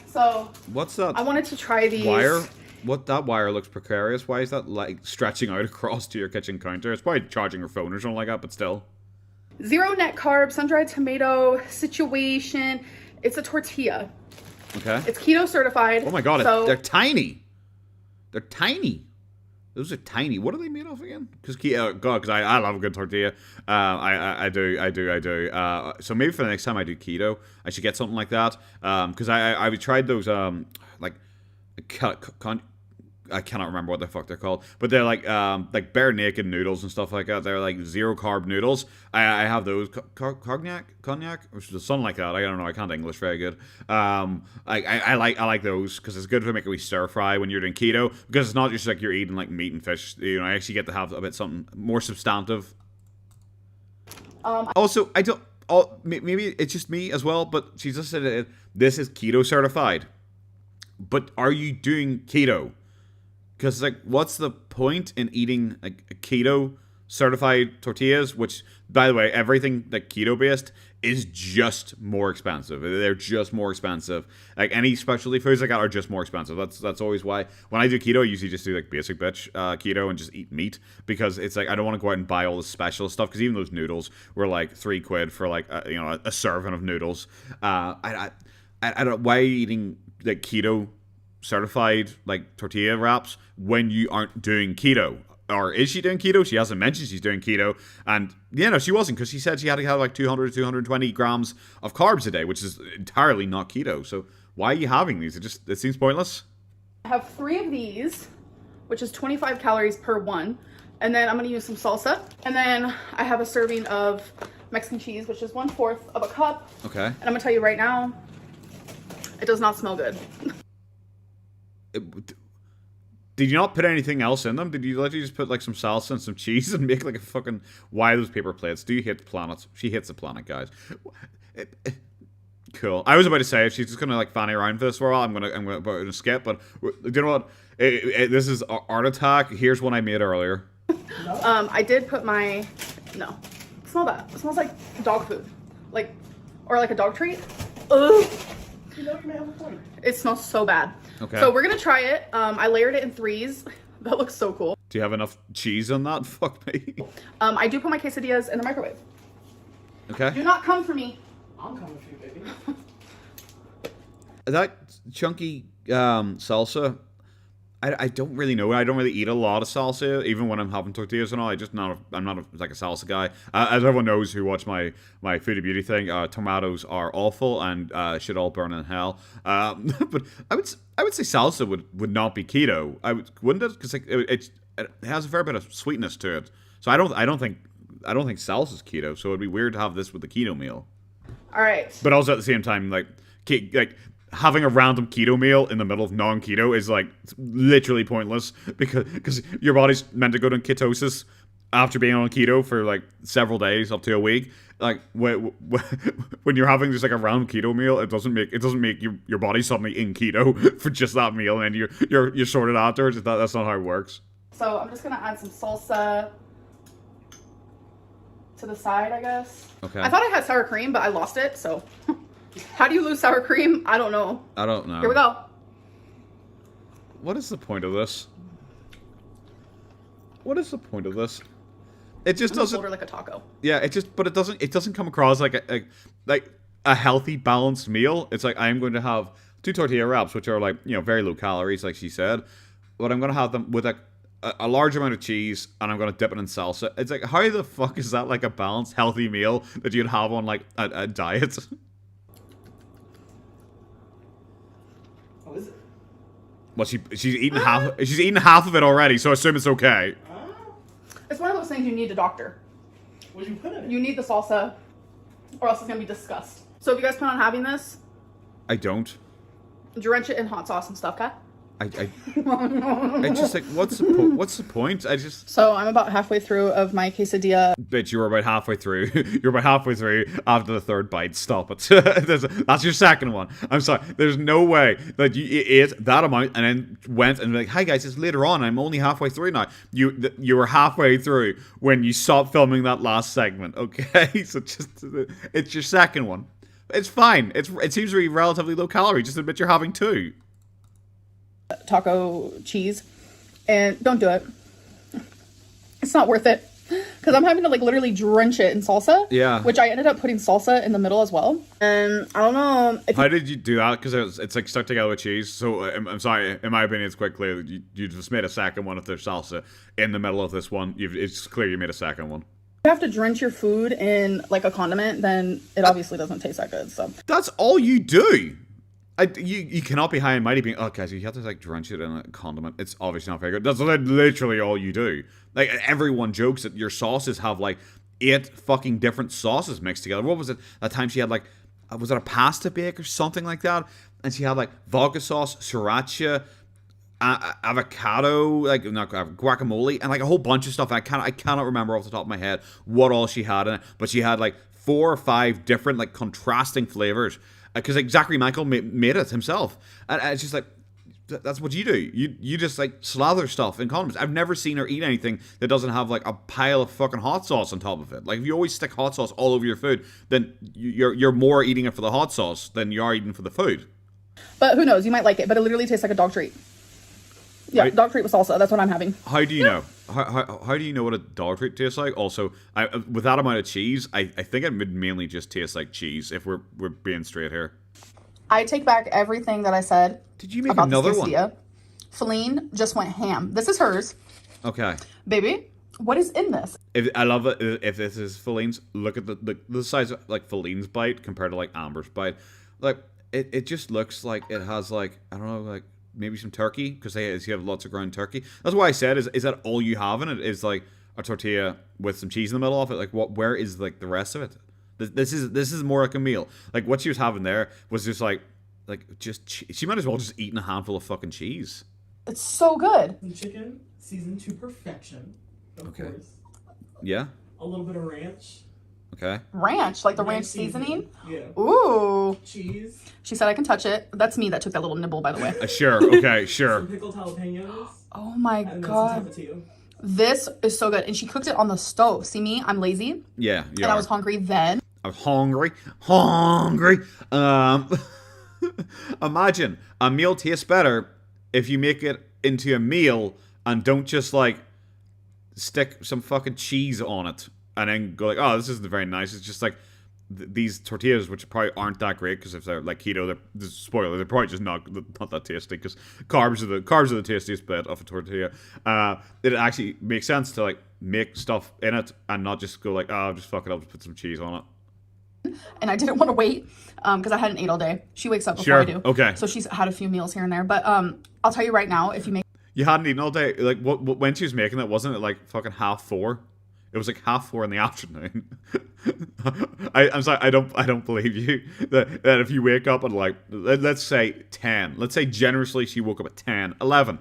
So what's that? I wanted to try these wire. That wire looks precarious. Why is that like stretching out across to your kitchen counter? It's probably charging your phone or something like that, but still. 0 net carb, sun-dried tomato situation. It's a tortilla. Okay. It's keto certified. Oh my god, they're tiny. They're tiny. Those are tiny. What are they made of again? Because I love a good tortilla. I do. So maybe for the next time I do keto, I should get something like that. Because I've tried those like I cannot remember what the fuck they're called, but they're like bare naked noodles and stuff like that. They're like 0 carb noodles. I have those cognac or something like that. I don't know. I can't English very good. I like those because it's good to make a wee stir fry when you're doing keto, because it's not just like you're eating like meat and fish. You know, I actually get to have a bit something more substantive. Also, I don't. Maybe it's just me as well, but she just said this is keto certified. But are you doing keto? Because, like, what's the point in eating like a keto certified tortillas? Which, by the way, everything like keto based is just more expensive. They're just more expensive. Like any specialty foods like that are just more expensive. That's always why when I do keto, I usually just do like basic bitch keto and just eat meat, because it's like I don't want to go out and buy all the special stuff, because even those noodles were like £3 for like a serving of noodles. I don't. Why are you eating like keto certified like tortilla wraps when you aren't doing keto? Or is she doing keto? She hasn't mentioned she's doing keto. And she wasn't, because she said she had to have like 200 to 220 grams of carbs a day, which is entirely not keto. So why are you having these? It seems pointless. I have 3 of these, which is 25 calories per one. And then I'm going to use some salsa. And then I have a serving of Mexican cheese, which is 1/4 of a cup. Okay. And I'm going to tell you right now, it does not smell good. Did you not put anything else in them? Did you literally just put like some salsa and some cheese and make like a fucking... Why are those paper plates? Do you hate the planet? She hates the planet, guys. Cool. I was about to say, if she's just gonna like fanny around for this for a while, I'm gonna skip. But do you know what? This is Art Attack. Here's one I made earlier. I did put my... No. Smell that. It smells like dog food. Or like a dog treat. Ugh. It smells so bad. Okay. So we're gonna try it. I layered it in 3s. That looks so cool. Do you have enough cheese on that? Fuck me. I do put my quesadillas in the microwave. Okay. Do not come for me. I'm coming for you, baby. That chunky salsa, I don't really know. I don't really eat a lot of salsa, even when I'm having tortillas and all. I'm not like a salsa guy. As everyone knows who watch my foodie beauty thing, tomatoes are awful and should all burn in hell. But I would say salsa would not be keto. Wouldn't it? Because it has a fair bit of sweetness to it. So I don't think salsa's keto. So it'd be weird to have this with the keto meal. All right. But also at the same time, like having a random keto meal in the middle of non-keto is like literally pointless, because your body's meant to go to ketosis after being on keto for like several days up to a week. Like when you're having just like a random keto meal, it doesn't make your body suddenly in keto for just that meal, and then you're sorted afterwards. That's not how it works. So I'm just gonna add some salsa to the side, I guess. Okay. I thought I had sour cream, but I lost it, so... How do you lose sour cream? I don't know. I don't know. Here we go. What is the point of this? What is the point of this? It just doesn't. Older like a taco. Yeah, but it doesn't come across like a healthy, balanced meal. It's like, I am going to have 2 tortilla wraps, which are like, very low calories, like she said, but I'm going to have them with a large amount of cheese, and I'm going to dip it in salsa. It's like, how the fuck is that like a balanced, healthy meal that you'd have on like a diet? Oh, is it? Well, she's eaten half of it already, so I assume it's okay. It's one of those things you need a doctor. What do you put in it? You need the salsa, or else it's gonna be disgust. So if you guys plan on having this, I don't. drench it in hot sauce and stuff, okay? I just like, what's the point? So I'm about halfway through of my quesadilla. Bitch, you were about halfway through. You're about halfway through after the 3rd bite. Stop it. That's your 2nd one. I'm sorry. There's no way that you ate that amount and then went and like, hi guys, it's later on. I'm only halfway through now. You were halfway through when you stopped filming that last segment. Okay, so it's your 2nd one. It's fine. It seems to be relatively low calorie. Just admit you're having 2. Taco cheese, and don't do it. It's not worth it because I'm having to like literally drench it in salsa. Yeah. Which I ended up putting salsa in the middle as well. And I don't know. How did you do that? Because it's like stuck together with cheese. So I'm sorry. In my opinion, it's quite clear that you just made a 2nd one with their salsa in the middle of this one. It's clear you made a 2nd one. You have to drench your food in like a condiment, then it obviously doesn't taste that good. So that's all you do. You cannot be high and mighty being, oh guys, you have to like drench it in a condiment. It's obviously not very good. That's literally all you do. Like, everyone jokes that your sauces have like 8 fucking different sauces mixed together. What was it? That time she had like, was it a pasta bake or something like that? And she had like vodka sauce, sriracha, avocado, like not guacamole, and like a whole bunch of stuff. I cannot remember off the top of my head what all she had in it, but she had like 4 or 5 different like contrasting flavors. Because like Zachary Michael made it himself, and it's just like, that's what you do. You just like slather stuff in condiments. I've never seen her eat anything that doesn't have like a pile of fucking hot sauce on top of it. Like, if you always stick hot sauce all over your food, then you're more eating it for the hot sauce than you are eating for the food. But who knows? You might like it, but it literally tastes like a dog treat. Yeah, dog treat with salsa. That's what I'm having. How do you know? How do you know what a dog treat tastes like? Also, with that amount of cheese, I think it would mainly just taste like cheese, if we're being straight here. I take back everything that I said. Did you make another one? Feline just went ham. This is hers. Okay. Baby, what is in this? I love it. If this is Feline's, look at the size of like Feline's bite compared to like Amber's bite. Like, it just looks like it has like, I don't know, like maybe some turkey, because you have lots of ground turkey. That's why I said, is that all you have in it is like a tortilla with some cheese in the middle of it? Like, where is like the rest of it? This is more like a meal. Like, what she was having there was just like she might as well just eaten a handful of fucking cheese. It's so good. The chicken seasoned to perfection, of course. Yeah. A little bit of ranch. Okay. Ranch, like the ranch seasoning? Yeah. Ooh. Cheese. She said I can touch it. That's me that took that little nibble, by the way. Sure. Okay. Sure. Some pickled jalapenos. Oh my god. Some this is so good. And she cooked it on the stove. See me? I'm lazy. Yeah. And I was hungry then. I was hungry. Imagine a meal tastes better if you make it into a meal and don't just like stick some fucking cheese on it and then go like, oh, this isn't very nice. It's just like these tortillas, which probably aren't that great, because if they're like keto, they're probably just not that tasty, because carbs are the tastiest bit of a tortilla. It actually makes sense to like make stuff in it and not just go like, oh, just fuck it, I'll just put some cheese on it. And I didn't want to wait because I hadn't ate all day. She wakes up before I do. Okay. So she's had a few meals here and there. But I'll tell you right now, if you make... You hadn't eaten all day? Like, when she was making it, wasn't it like fucking 4:30? It was like 4:30 in the afternoon. I'm sorry, I don't believe you that if you wake up at like, let's say 10, let's say generously she woke up at 10, 11.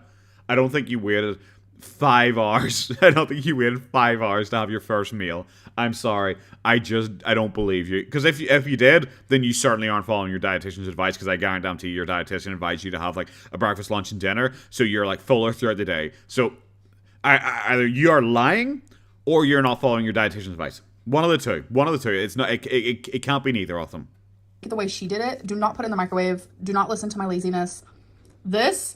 I don't think you waited 5 hours. I don't think you waited 5 hours to have your first meal. I'm sorry. I don't believe you. Because if you did, then you certainly aren't following your dietitian's advice, because I guarantee your dietitian advised you to have like a breakfast, lunch, and dinner, so you're like fuller throughout the day. So either you are lying or you're not following your dietitian's advice. One of the two. It's not. It can't be neither of them. The way she did it, do not put it in the microwave. Do not listen to my laziness. This,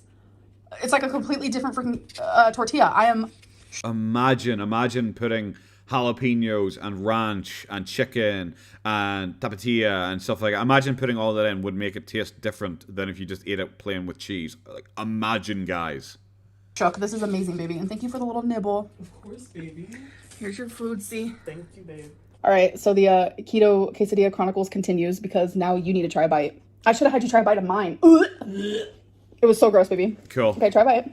it's like a completely different freaking tortilla. I am... Imagine putting jalapenos and ranch and chicken and tapatilla and stuff like that. Imagine putting all that in would make it taste different than if you just ate it plain with cheese. Like, imagine, guys. Chuck, this is amazing, baby, and thank you for the little nibble. Of course, baby. Here's your food, see? Thank you, babe. All right, so the Keto Quesadilla Chronicles continues because now you need to try a bite. I should have had you try a bite of mine. It was so gross, baby. Cool. Okay, try a bite.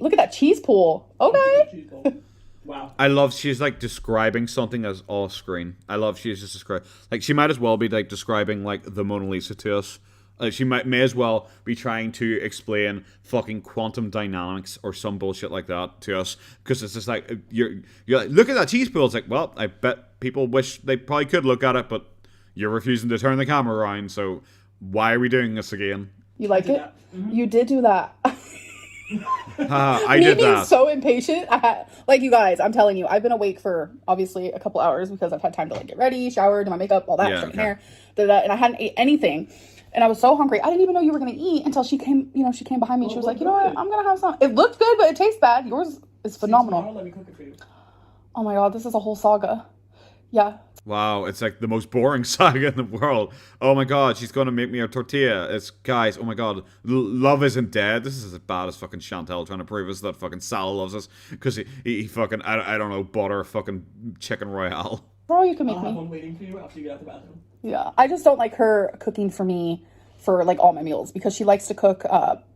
Look at that cheese pool. Okay. Wow. I love she's like describing something as off screen. I love she's just describing, like, she might as well be like describing like the Mona Lisa to us. She may as well be trying to explain fucking quantum dynamics or some bullshit like that to us, because it's just like you're like, look at that cheese pool. It's like, well, I bet people wish they probably could look at it, but you're refusing to turn the camera around. So why are we doing this again? You like it? Mm-hmm. You did do that. I did that. So impatient. Like, you guys, I'm telling you, I've been awake for obviously a couple hours because I've had time to like get ready, shower, do my makeup, all that, hair, and I hadn't ate anything. And I was so hungry. I didn't even know you were going to eat until she came, she came behind me. She was like, you know what? I'm going to have some. It looked good, but it tastes bad. Yours is phenomenal. Let me cook it for you. Oh my God, this is a whole saga. Yeah. Wow, it's like the most boring saga in the world. Oh my God, she's going to make me a tortilla. It's, guys, oh my God, love isn't dead. This is as bad as fucking Chantel trying to prove us that fucking Sal loves us because he fucking, I don't know, bought her fucking chicken royale. Bro, you can make I'll me. have one waiting for you after you get out the bathroom. Yeah, I just don't like her cooking for me for like all my meals because she likes to cook.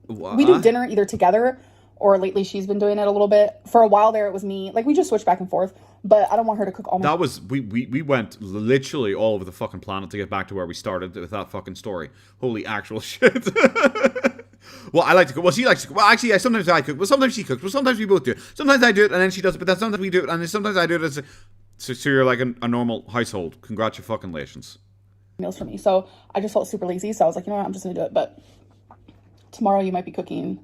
We do dinner either together or lately she's been doing it a little bit. For a while there, it was me. Like, we just switched back and forth, but I don't want her to cook all my... That was, we went literally all over the fucking planet to get back to where we started with that fucking story. Holy actual shit. Well, I like to cook. Well, she likes to cook. Well, actually, sometimes I cook. Well, sometimes she cooks. Well, sometimes we both do it. Sometimes I do it and then she does it, but then sometimes we do it and then sometimes I do it as so you're like a normal household. Congratulations. Meals for me. So I just felt super lazy. So I was like, you know what? I'm just going to do it. But tomorrow you might be cooking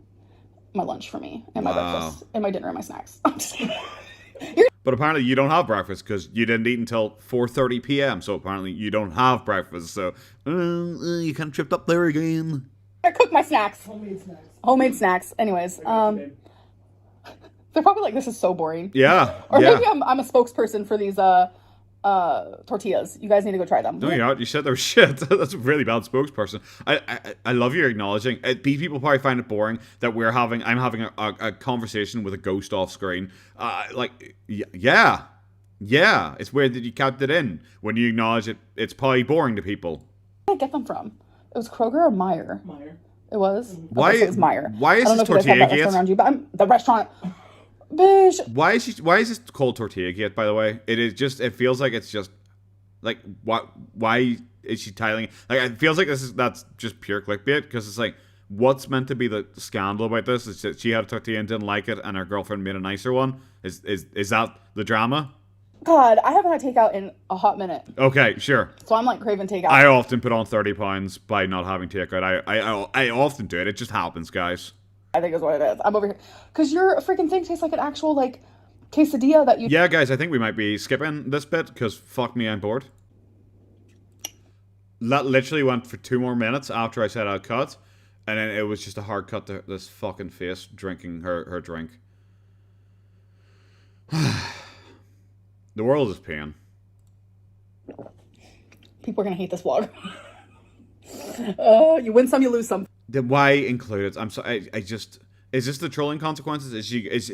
my lunch for me and my breakfast and my dinner and my snacks. I'm just kidding. But apparently you don't have breakfast because you didn't eat until 4:30 p.m. So apparently you don't have breakfast. So you kind of tripped up there again. I cook my snacks. Homemade snacks. Anyways, they're probably like, this is so boring. Yeah. Or maybe I'm a spokesperson for these tortillas. You guys need to go try them. No, you're not. You said they were shit. That's a really bad spokesperson. I love you acknowledging. People probably find it boring that I'm having a conversation with a ghost off screen. Yeah. It's weird that you kept it in when you acknowledge it. It's probably boring to people. Where did I get them from? It was Kroger or Meijer? Meijer. It was? Why? Okay, so it was Meijer. Why is this Tortilla Gate? Around you, but I'm the restaurant. Bitch. Why is this called Tortilla Gate, by the way? It feels like it's just like, why is she tiling? Like, it feels like that's just pure clickbait, because it's like, what's meant to be the scandal about this is that she had a tortilla and didn't like it and her girlfriend made a nicer one. Is that the drama? God, I haven't had takeout in a hot minute. Okay, sure. So I'm like craving takeout. I often put on 30 pounds by not having takeout. I often do it. It just happens, guys. I think is what it is. I'm over here. Because your freaking thing tastes like an actual, like, quesadilla that you... Yeah, guys, I think we might be skipping this bit, because fuck me, I'm bored. That literally went for 2 more minutes after I said I'd cut, and then it was just a hard cut to this fucking face drinking her drink. The world is pain. People are going to hate this vlog. You win some, you lose some. Then why include it? I'm sorry. I just... Is this the trolling consequences? Is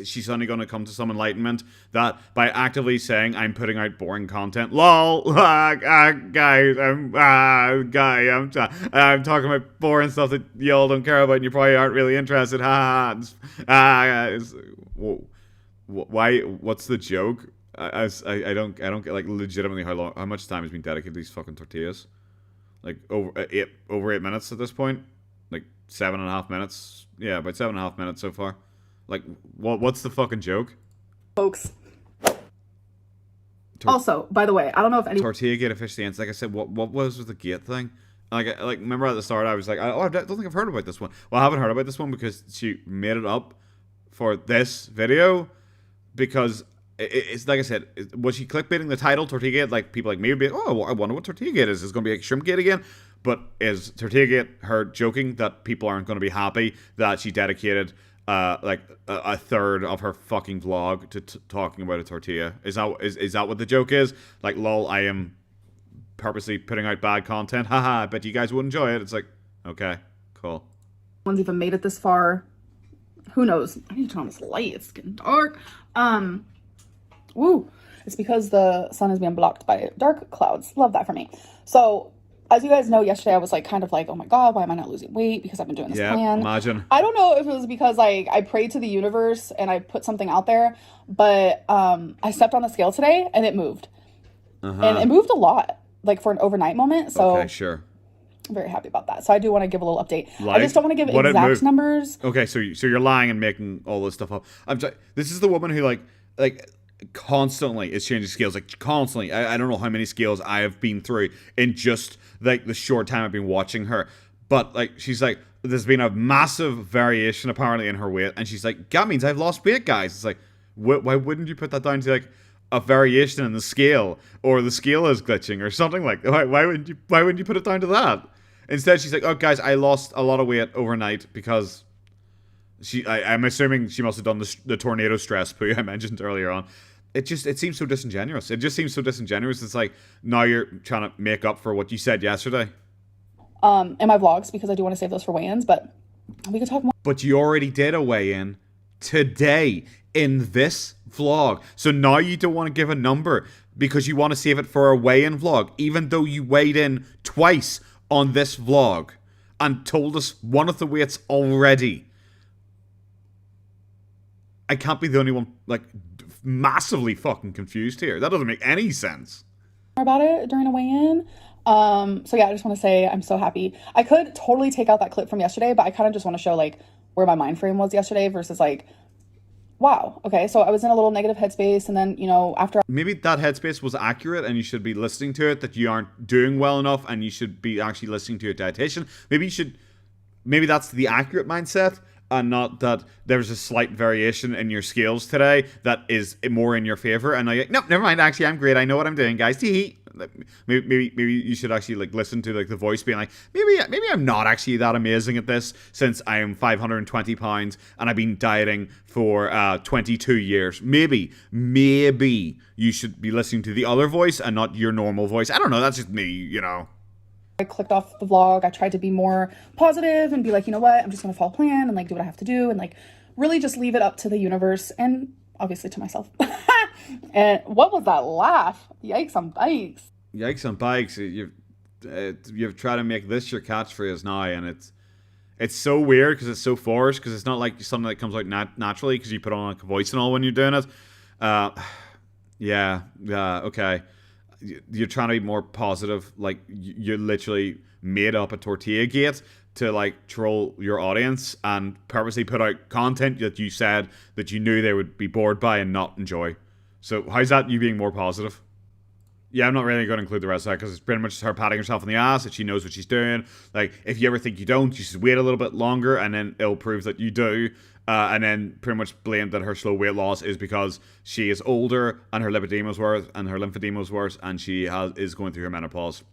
she suddenly going to come to some enlightenment that by actively saying I'm putting out boring content, lol, guys, I'm talking about boring stuff that y'all don't care about and you probably aren't really interested. Why? What's the joke? I don't get, like, legitimately how much time has been dedicated to these fucking tortillas? Like over 8 minutes at this point. Like 7.5 minutes. Yeah, about 7.5 minutes so far. Like, what's the fucking joke? Folks. Also, by the way, I don't know if any... Tortilla Gate officially ends. Like I said, what was with the gate thing? Like remember at the start I was like, I don't think I've heard about this one. Well, I haven't heard about this one because she made it up for this video. Because it's like I said, was she clickbaiting the title Tortilla Gate? Like, people like me would be like, oh, I wonder what Tortilla Gate is. Is it going to be like Shrimp Gate again? But is Tortilla Gate her joking that people aren't going to be happy that she dedicated like a third of her fucking vlog to talking about a tortilla. Is that what the joke is? Like, lol, I am purposely putting out bad content. Haha, I bet you guys would enjoy it. It's like, okay, cool. One's even made it this far. Who knows? I need to turn on this light. It's getting dark. Woo. It's because the sun is being blocked by dark clouds. Love that for me. So, as you guys know, yesterday I was like, kind of like, oh my God, why am I not losing weight? Because I've been doing this plan. Imagine. I don't know if it was because like I prayed to the universe and I put something out there, but I stepped on the scale today and it moved. And it moved a lot, like for an overnight moment. So okay, sure. I'm very happy about that. So I do want to give a little update. Like, I just don't want to give exact numbers. Okay, so you're lying and making all this stuff up. This is the woman who like constantly is changing scales, like constantly. I don't know how many scales I have been through in just like the short time I've been watching her. But like she's like, there's been a massive variation apparently in her weight, and she's like, that means I've lost weight, guys. It's like, why wouldn't you put that down to like a variation in the scale, or the scale is glitching or something like that? Why wouldn't you put it down to that? Instead, she's like, oh guys, I lost a lot of weight overnight because I'm assuming she must have done the tornado stress poo I mentioned earlier on. It seems so disingenuous. It just seems so disingenuous. It's like, now you're trying to make up for what you said yesterday. In my vlogs, because I do want to save those for weigh-ins, but we could talk more. But you already did a weigh-in today in this vlog. So now you don't want to give a number because you want to save it for a weigh-in vlog, even though you weighed in twice on this vlog and told us one of the weights already. I can't be the only one, like, massively fucking confused here. That doesn't make any sense. About it during a weigh-in. So yeah, I just want to say I'm so happy. I could totally take out that clip from yesterday, but I kind of just want to show like where my mind frame was yesterday versus like, wow, okay, so I was in a little negative headspace, and then, you know, after... Maybe that headspace was accurate and you should be listening to it, that you aren't doing well enough and you should be actually listening to your dietitian. Maybe that's the accurate mindset, and not that there's a slight variation in your scales today that is more in your favor, and like, nope, never mind, actually I'm great, I know what I'm doing, guys. Maybe you should actually like listen to like the voice being like, maybe I'm not actually that amazing at this, since I am 520 pounds and I've been dieting for 22 years. Maybe you should be listening to the other voice and not your normal voice. I don't know, that's just me, you know. I clicked off the vlog. I tried to be more positive and be like, you know what, I'm just gonna follow plan and like do what I have to do, and like really just leave it up to the universe and obviously to myself. And what was that laugh? Yikes on bikes. Yikes on bikes. You've tried to make this your catchphrase now, and it's so weird because it's so forced, because it's not like something that comes out naturally because you put on like a voice and all when you're doing it. Okay. You're trying to be more positive. Like, you literally made up a tortilla gate to like troll your audience and purposely put out content that you said that you knew they would be bored by and not enjoy. So how's that you being more positive? Yeah, I'm not really going to include the rest of that because it's pretty much just her patting herself on the ass that she knows what she's doing. Like, if you ever think you don't, you should wait a little bit longer, and then it'll prove that you do. And then pretty much blame that her slow weight loss is because she is older and her lipedema's worse and her lymphedema's worse, and she is going through her menopause.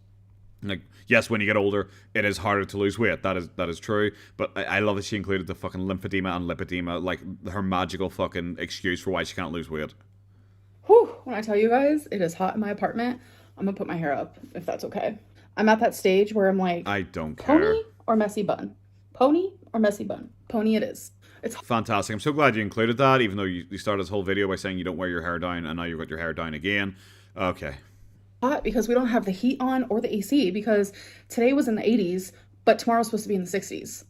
Like, yes, when you get older, it is harder to lose weight. That is true. But I love that she included the fucking lymphedema and lipedema, like her magical fucking excuse for why she can't lose weight. Whew, when I tell you guys, it is hot in my apartment. I'm gonna put my hair up, if that's okay. I'm at that stage where I'm like, I don't care. Pony or messy bun? Pony or messy bun? Pony it is. It's fantastic. I'm so glad you included that, even though you started this whole video by saying you don't wear your hair down, and now you've got your hair down again. Okay. Hot because we don't have the heat on or the AC, because today was in the 80s, but tomorrow's supposed to be in the 60s.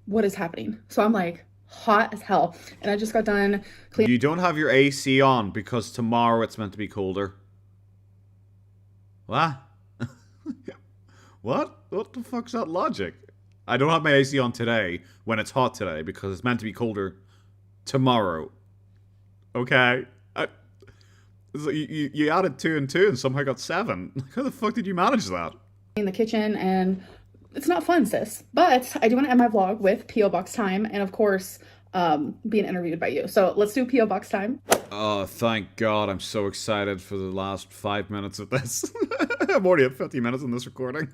What is happening? So I'm like, hot as hell, and I just got done cleaning. You don't have your AC on because tomorrow it's meant to be colder. What? What the fuck's that logic? I don't have my AC on today when it's hot today because it's meant to be colder tomorrow. Okay. You added 2 and 2 and somehow got 7. How the fuck did you manage that? In the kitchen, and it's not fun, sis. But I do want to end my vlog with P.O. Box time, and of course, being interviewed by you. So let's do P.O. Box time. Oh, thank God. I'm so excited for the last 5 minutes of this. I'm already at 50 minutes in this recording.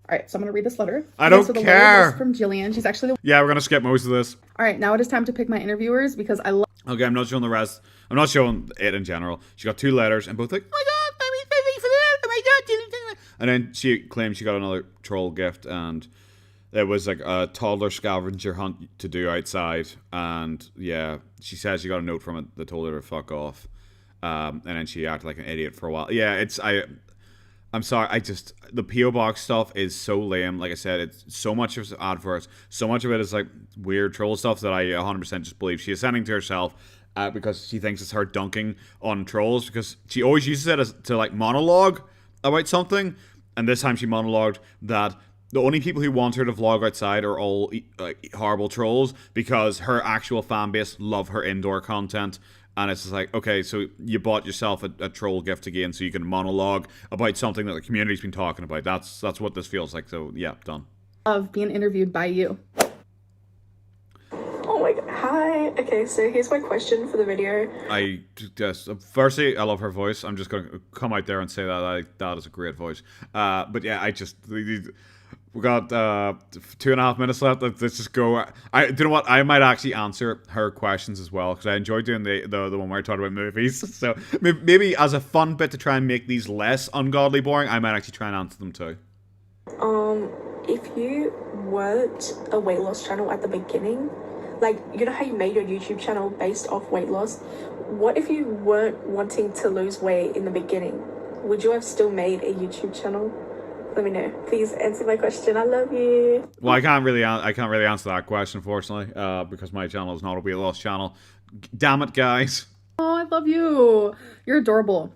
All right, so I'm going to read this letter. I don't so the care. Letter is from Jillian. She's actually the... Yeah, we're going to skip most of this. All right, now it is time to pick my interviewers because I love... Okay, I'm not showing the rest. I'm not showing it in general. She got 2 letters and both like, oh my god, thank me for that. Oh my god. And then she claimed she got another troll gift, and it was like a toddler scavenger hunt to do outside. And yeah, she says she got a note from it that told her to fuck off. And then she acted like an idiot for a while. Yeah, I'm sorry, the P.O. Box stuff is so lame. Like I said, it's so much of adverts, so much of it is like weird troll stuff that I 100% just believe she is sending to herself because she thinks it's her dunking on trolls, because she always uses it as to like monologue about something, and this time she monologued that the only people who want her to vlog outside are all horrible trolls because her actual fan base love her indoor content. And it's just like, okay, so you bought yourself a troll gift again so you can monologue about something that the community's been talking about. That's what this feels like. So, yeah, done. Of being interviewed by you. Oh my god. Hi. Okay, so here's my question for the video. Firstly, I love her voice. I'm just going to come out there and say that is a great voice. But yeah, we got 2.5 minutes left. Let's just go. Do you know what? I might actually answer her questions as well, because I enjoyed doing the one where I talked about movies. So maybe as a fun bit to try and make these less ungodly boring, I might actually try and answer them too. If you weren't a weight loss channel at the beginning, like, you know how you made your YouTube channel based off weight loss? What if you weren't wanting to lose weight in the beginning? Would you have still made a YouTube channel? Let me know. Please answer my question. I love you. Well, I can't really answer that question, unfortunately, because my channel is not a weight loss channel. Damn it, guys. Oh, I love you. You're adorable.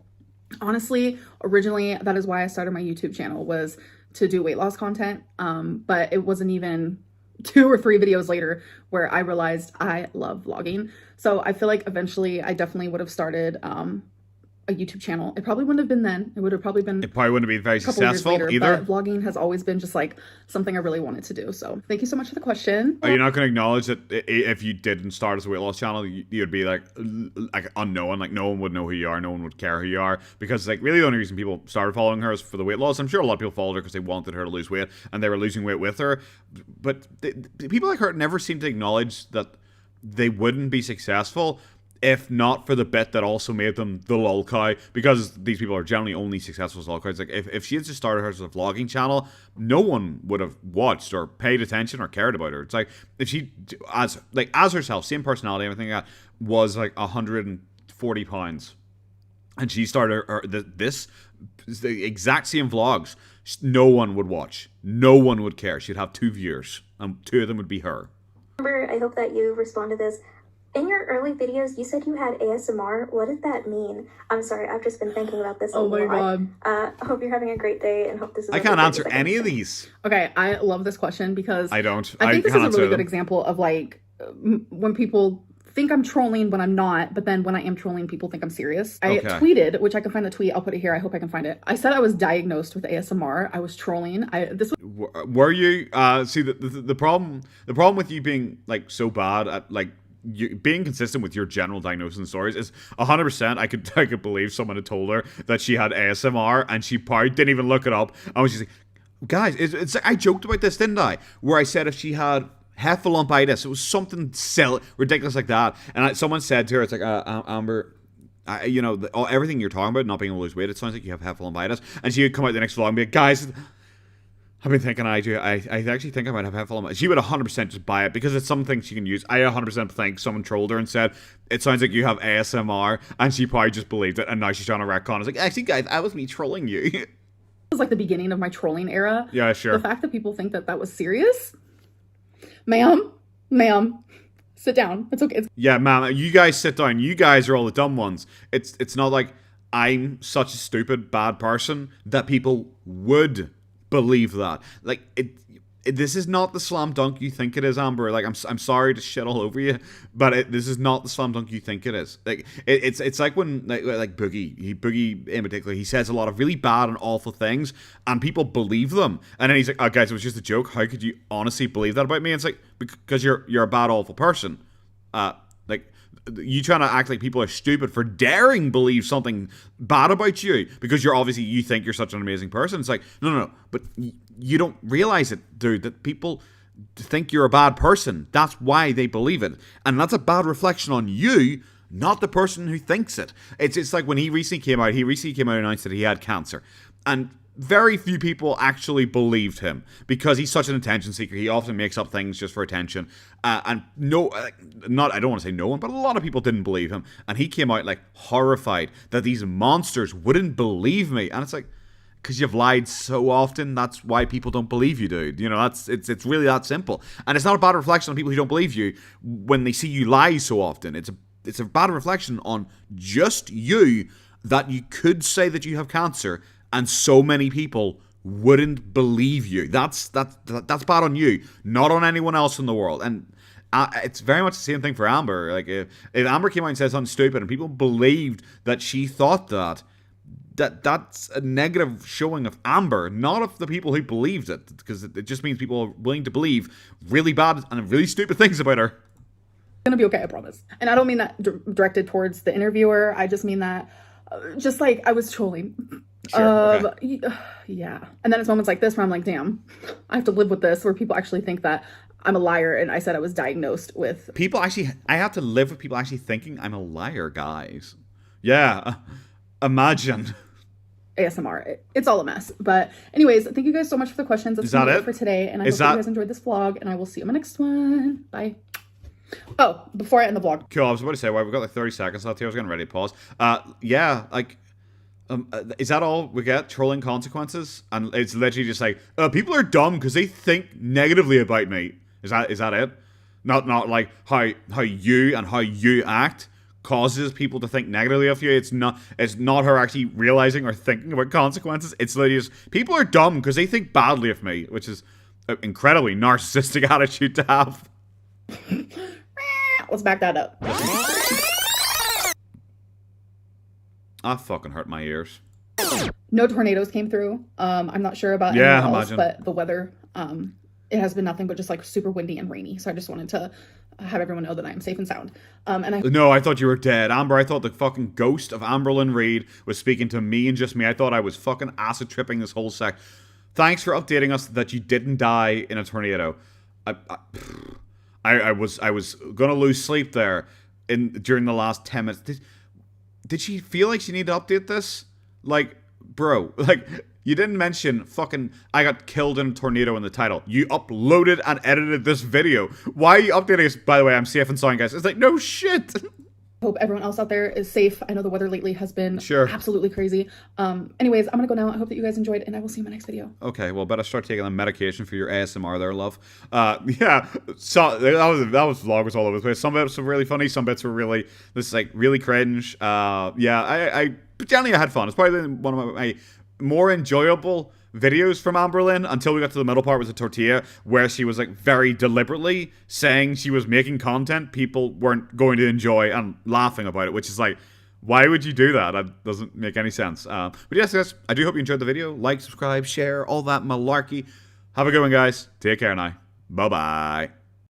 Honestly, originally, that is why I started my YouTube channel, was to do weight loss content. But it wasn't even 2 or 3 videos later where I realized I love vlogging. So I feel like eventually I definitely would have started a YouTube channel. It probably wouldn't have been then. It probably wouldn't have been very successful later, either. But vlogging has always been just like something I really wanted to do. So thank you so much for the question. Are you not going to acknowledge that if you didn't start as a weight loss channel, you'd be like unknown? Like, no one would know who you are. No one would care who you are. Because like really the only reason people started following her is for the weight loss. I'm sure a lot of people followed her because they wanted her to lose weight and they were losing weight with her. But people like her never seem to acknowledge that they wouldn't be successful if not for the bit that also made them the lol cow, because these people are generally only successful as lol cows. Like, if she had just started her as a vlogging channel, no one would have watched or paid attention or cared about her. It's like, if she, as herself, same personality, everything like that, was like 140 pounds, and she started the exact same vlogs, no one would watch. No one would care. She'd have 2 viewers, and 2 of them would be her. Amber, I hope that you respond to this. In your early videos, you said you had ASMR. What did that mean? I'm sorry, I've just been thinking about this a lot. Oh my god. I hope you're having a great day and hope this is... I can't answer any of these. Okay, I love this question because... I think this is a really good example of like when people think I'm trolling when I'm not, but then when I am trolling, people think I'm serious. I tweeted, which I can find the tweet. I'll put it here. I hope I can find it. I said I was diagnosed with ASMR. I was trolling. Were you? See, the problem with you being like so bad at like you being consistent with your general diagnosis and stories is 100%. I could believe someone had told her that she had ASMR and she probably didn't even look it up. And was just like, guys, it's like, I joked about this, didn't I? Where I said if she had hephalompitis, it was something silly, ridiculous like that. And someone said to her, it's like, Amber, everything you're talking about, not being able to lose weight, it sounds like you have hephalompitis. And she would come out the next vlog and be like, guys, I've been thinking I actually think I might have hephalompitis. She would 100% just buy it because it's something she can use. I 100% think someone trolled her and said, it sounds like you have ASMR, and she probably just believed it, and now she's trying to retcon. It's like, actually, guys, that was me trolling you. It was like the beginning of my trolling era. Yeah, sure. The fact that people think that was serious, ma'am, sit down. It's okay. Yeah, ma'am, you guys sit down. You guys are all the dumb ones. It's not like I'm such a stupid, bad person that people would believe that. Like, this is not the slam dunk you think it is, Amber. Like, I'm sorry to shit all over you, but this is not the slam dunk you think it is. Like, it's like when like Boogie in particular, he says a lot of really bad and awful things, and people believe them. And then he's like, "Oh, guys, it was just a joke. How could you honestly believe that about me?" And it's like, because you're a bad, awful person. Like, you trying to act like people are stupid for daring believe something bad about you because you think you're such an amazing person. It's like, no, but you don't realize it, dude, that people think you're a bad person. That's why they believe it. And that's a bad reflection on you, not the person who thinks it. It's like when he recently came out and announced that he had cancer. And very few people actually believed him because he's such an attention seeker. He often makes up things just for attention. I don't want to say no one, but a lot of people didn't believe him. And he came out like horrified that these monsters wouldn't believe me. And it's like, because you've lied so often, that's why people don't believe you, dude. You know, it's really that simple. And it's not a bad reflection on people who don't believe you when they see you lie so often. It's a bad reflection on just you that you could say that you have cancer and so many people wouldn't believe you. That's bad on you, not on anyone else in the world. And it's very much the same thing for Amber. Like if Amber came out and said something stupid and people believed that she thought that's a negative showing of Amber, not of the people who believed it, because it just means people are willing to believe really bad and really stupid things about her. It's gonna be okay, I promise. And I don't mean that directed towards the interviewer. I just mean that just like I was trolling. Sure, okay. Yeah. And then it's moments like this where I'm like, damn, I have to live with this, where people actually think that I'm a liar and I said I was diagnosed with... I have to live with people actually thinking I'm a liar, guys. Yeah. Imagine. ASMR. It's all a mess. But anyways, thank you guys so much for the questions. That's it for today. And I hope that you guys enjoyed this vlog, and I will see you in my next one. Bye. Oh, before I end the vlog. Cool, I was about to say, we've got like 30 seconds left here. I was getting ready to pause. Yeah, like... is that all we get? Trolling consequences? And it's literally just like, people are dumb because they think negatively about me. Is that it? Not like how you act causes people to think negatively of you. It's not her actually realizing or thinking about consequences. It's literally just, people are dumb because they think badly of me, which is an incredibly narcissistic attitude to have. Let's back that up. That fucking hurt my ears. No tornadoes came through. I'm not sure about anyone else, but the weather, it has been nothing but just like super windy and rainy. So I just wanted to have everyone know that I am safe and sound. No, I thought you were dead, Amber. I thought the fucking ghost of Amberlynn Reid was speaking to me and just me. I thought I was fucking acid tripping this whole sec. Thanks for updating us that you didn't die in a tornado. I was gonna lose sleep there during the last 10 minutes. Did she feel like she needed to update this? Like, bro, like, you didn't mention fucking I got killed in a tornado in the title. You uploaded and edited this video. Why are you updating us? By the way, I'm safe and sound, guys. It's like, no shit. Hope everyone else out there is safe. I know the weather lately has been absolutely crazy. Anyways, I'm gonna go now. I hope that you guys enjoyed, and I will see you in my next video. Okay, well, better start taking the medication for your ASMR there, love. Yeah, so that vlog was all over the place. Some bits were really funny, some bits were really really cringe. Yeah, but generally I had fun. It's probably one of my more enjoyable videos from Amberlynn until we got to the middle part with the tortilla, where she was like very deliberately saying she was making content people weren't going to enjoy and laughing about it, which is like, why would you do that? That doesn't make any sense. But yes, guys, I do hope you enjoyed the video. Like, subscribe, share, all that malarkey. Have a good one, guys. Take care now. Bye-bye.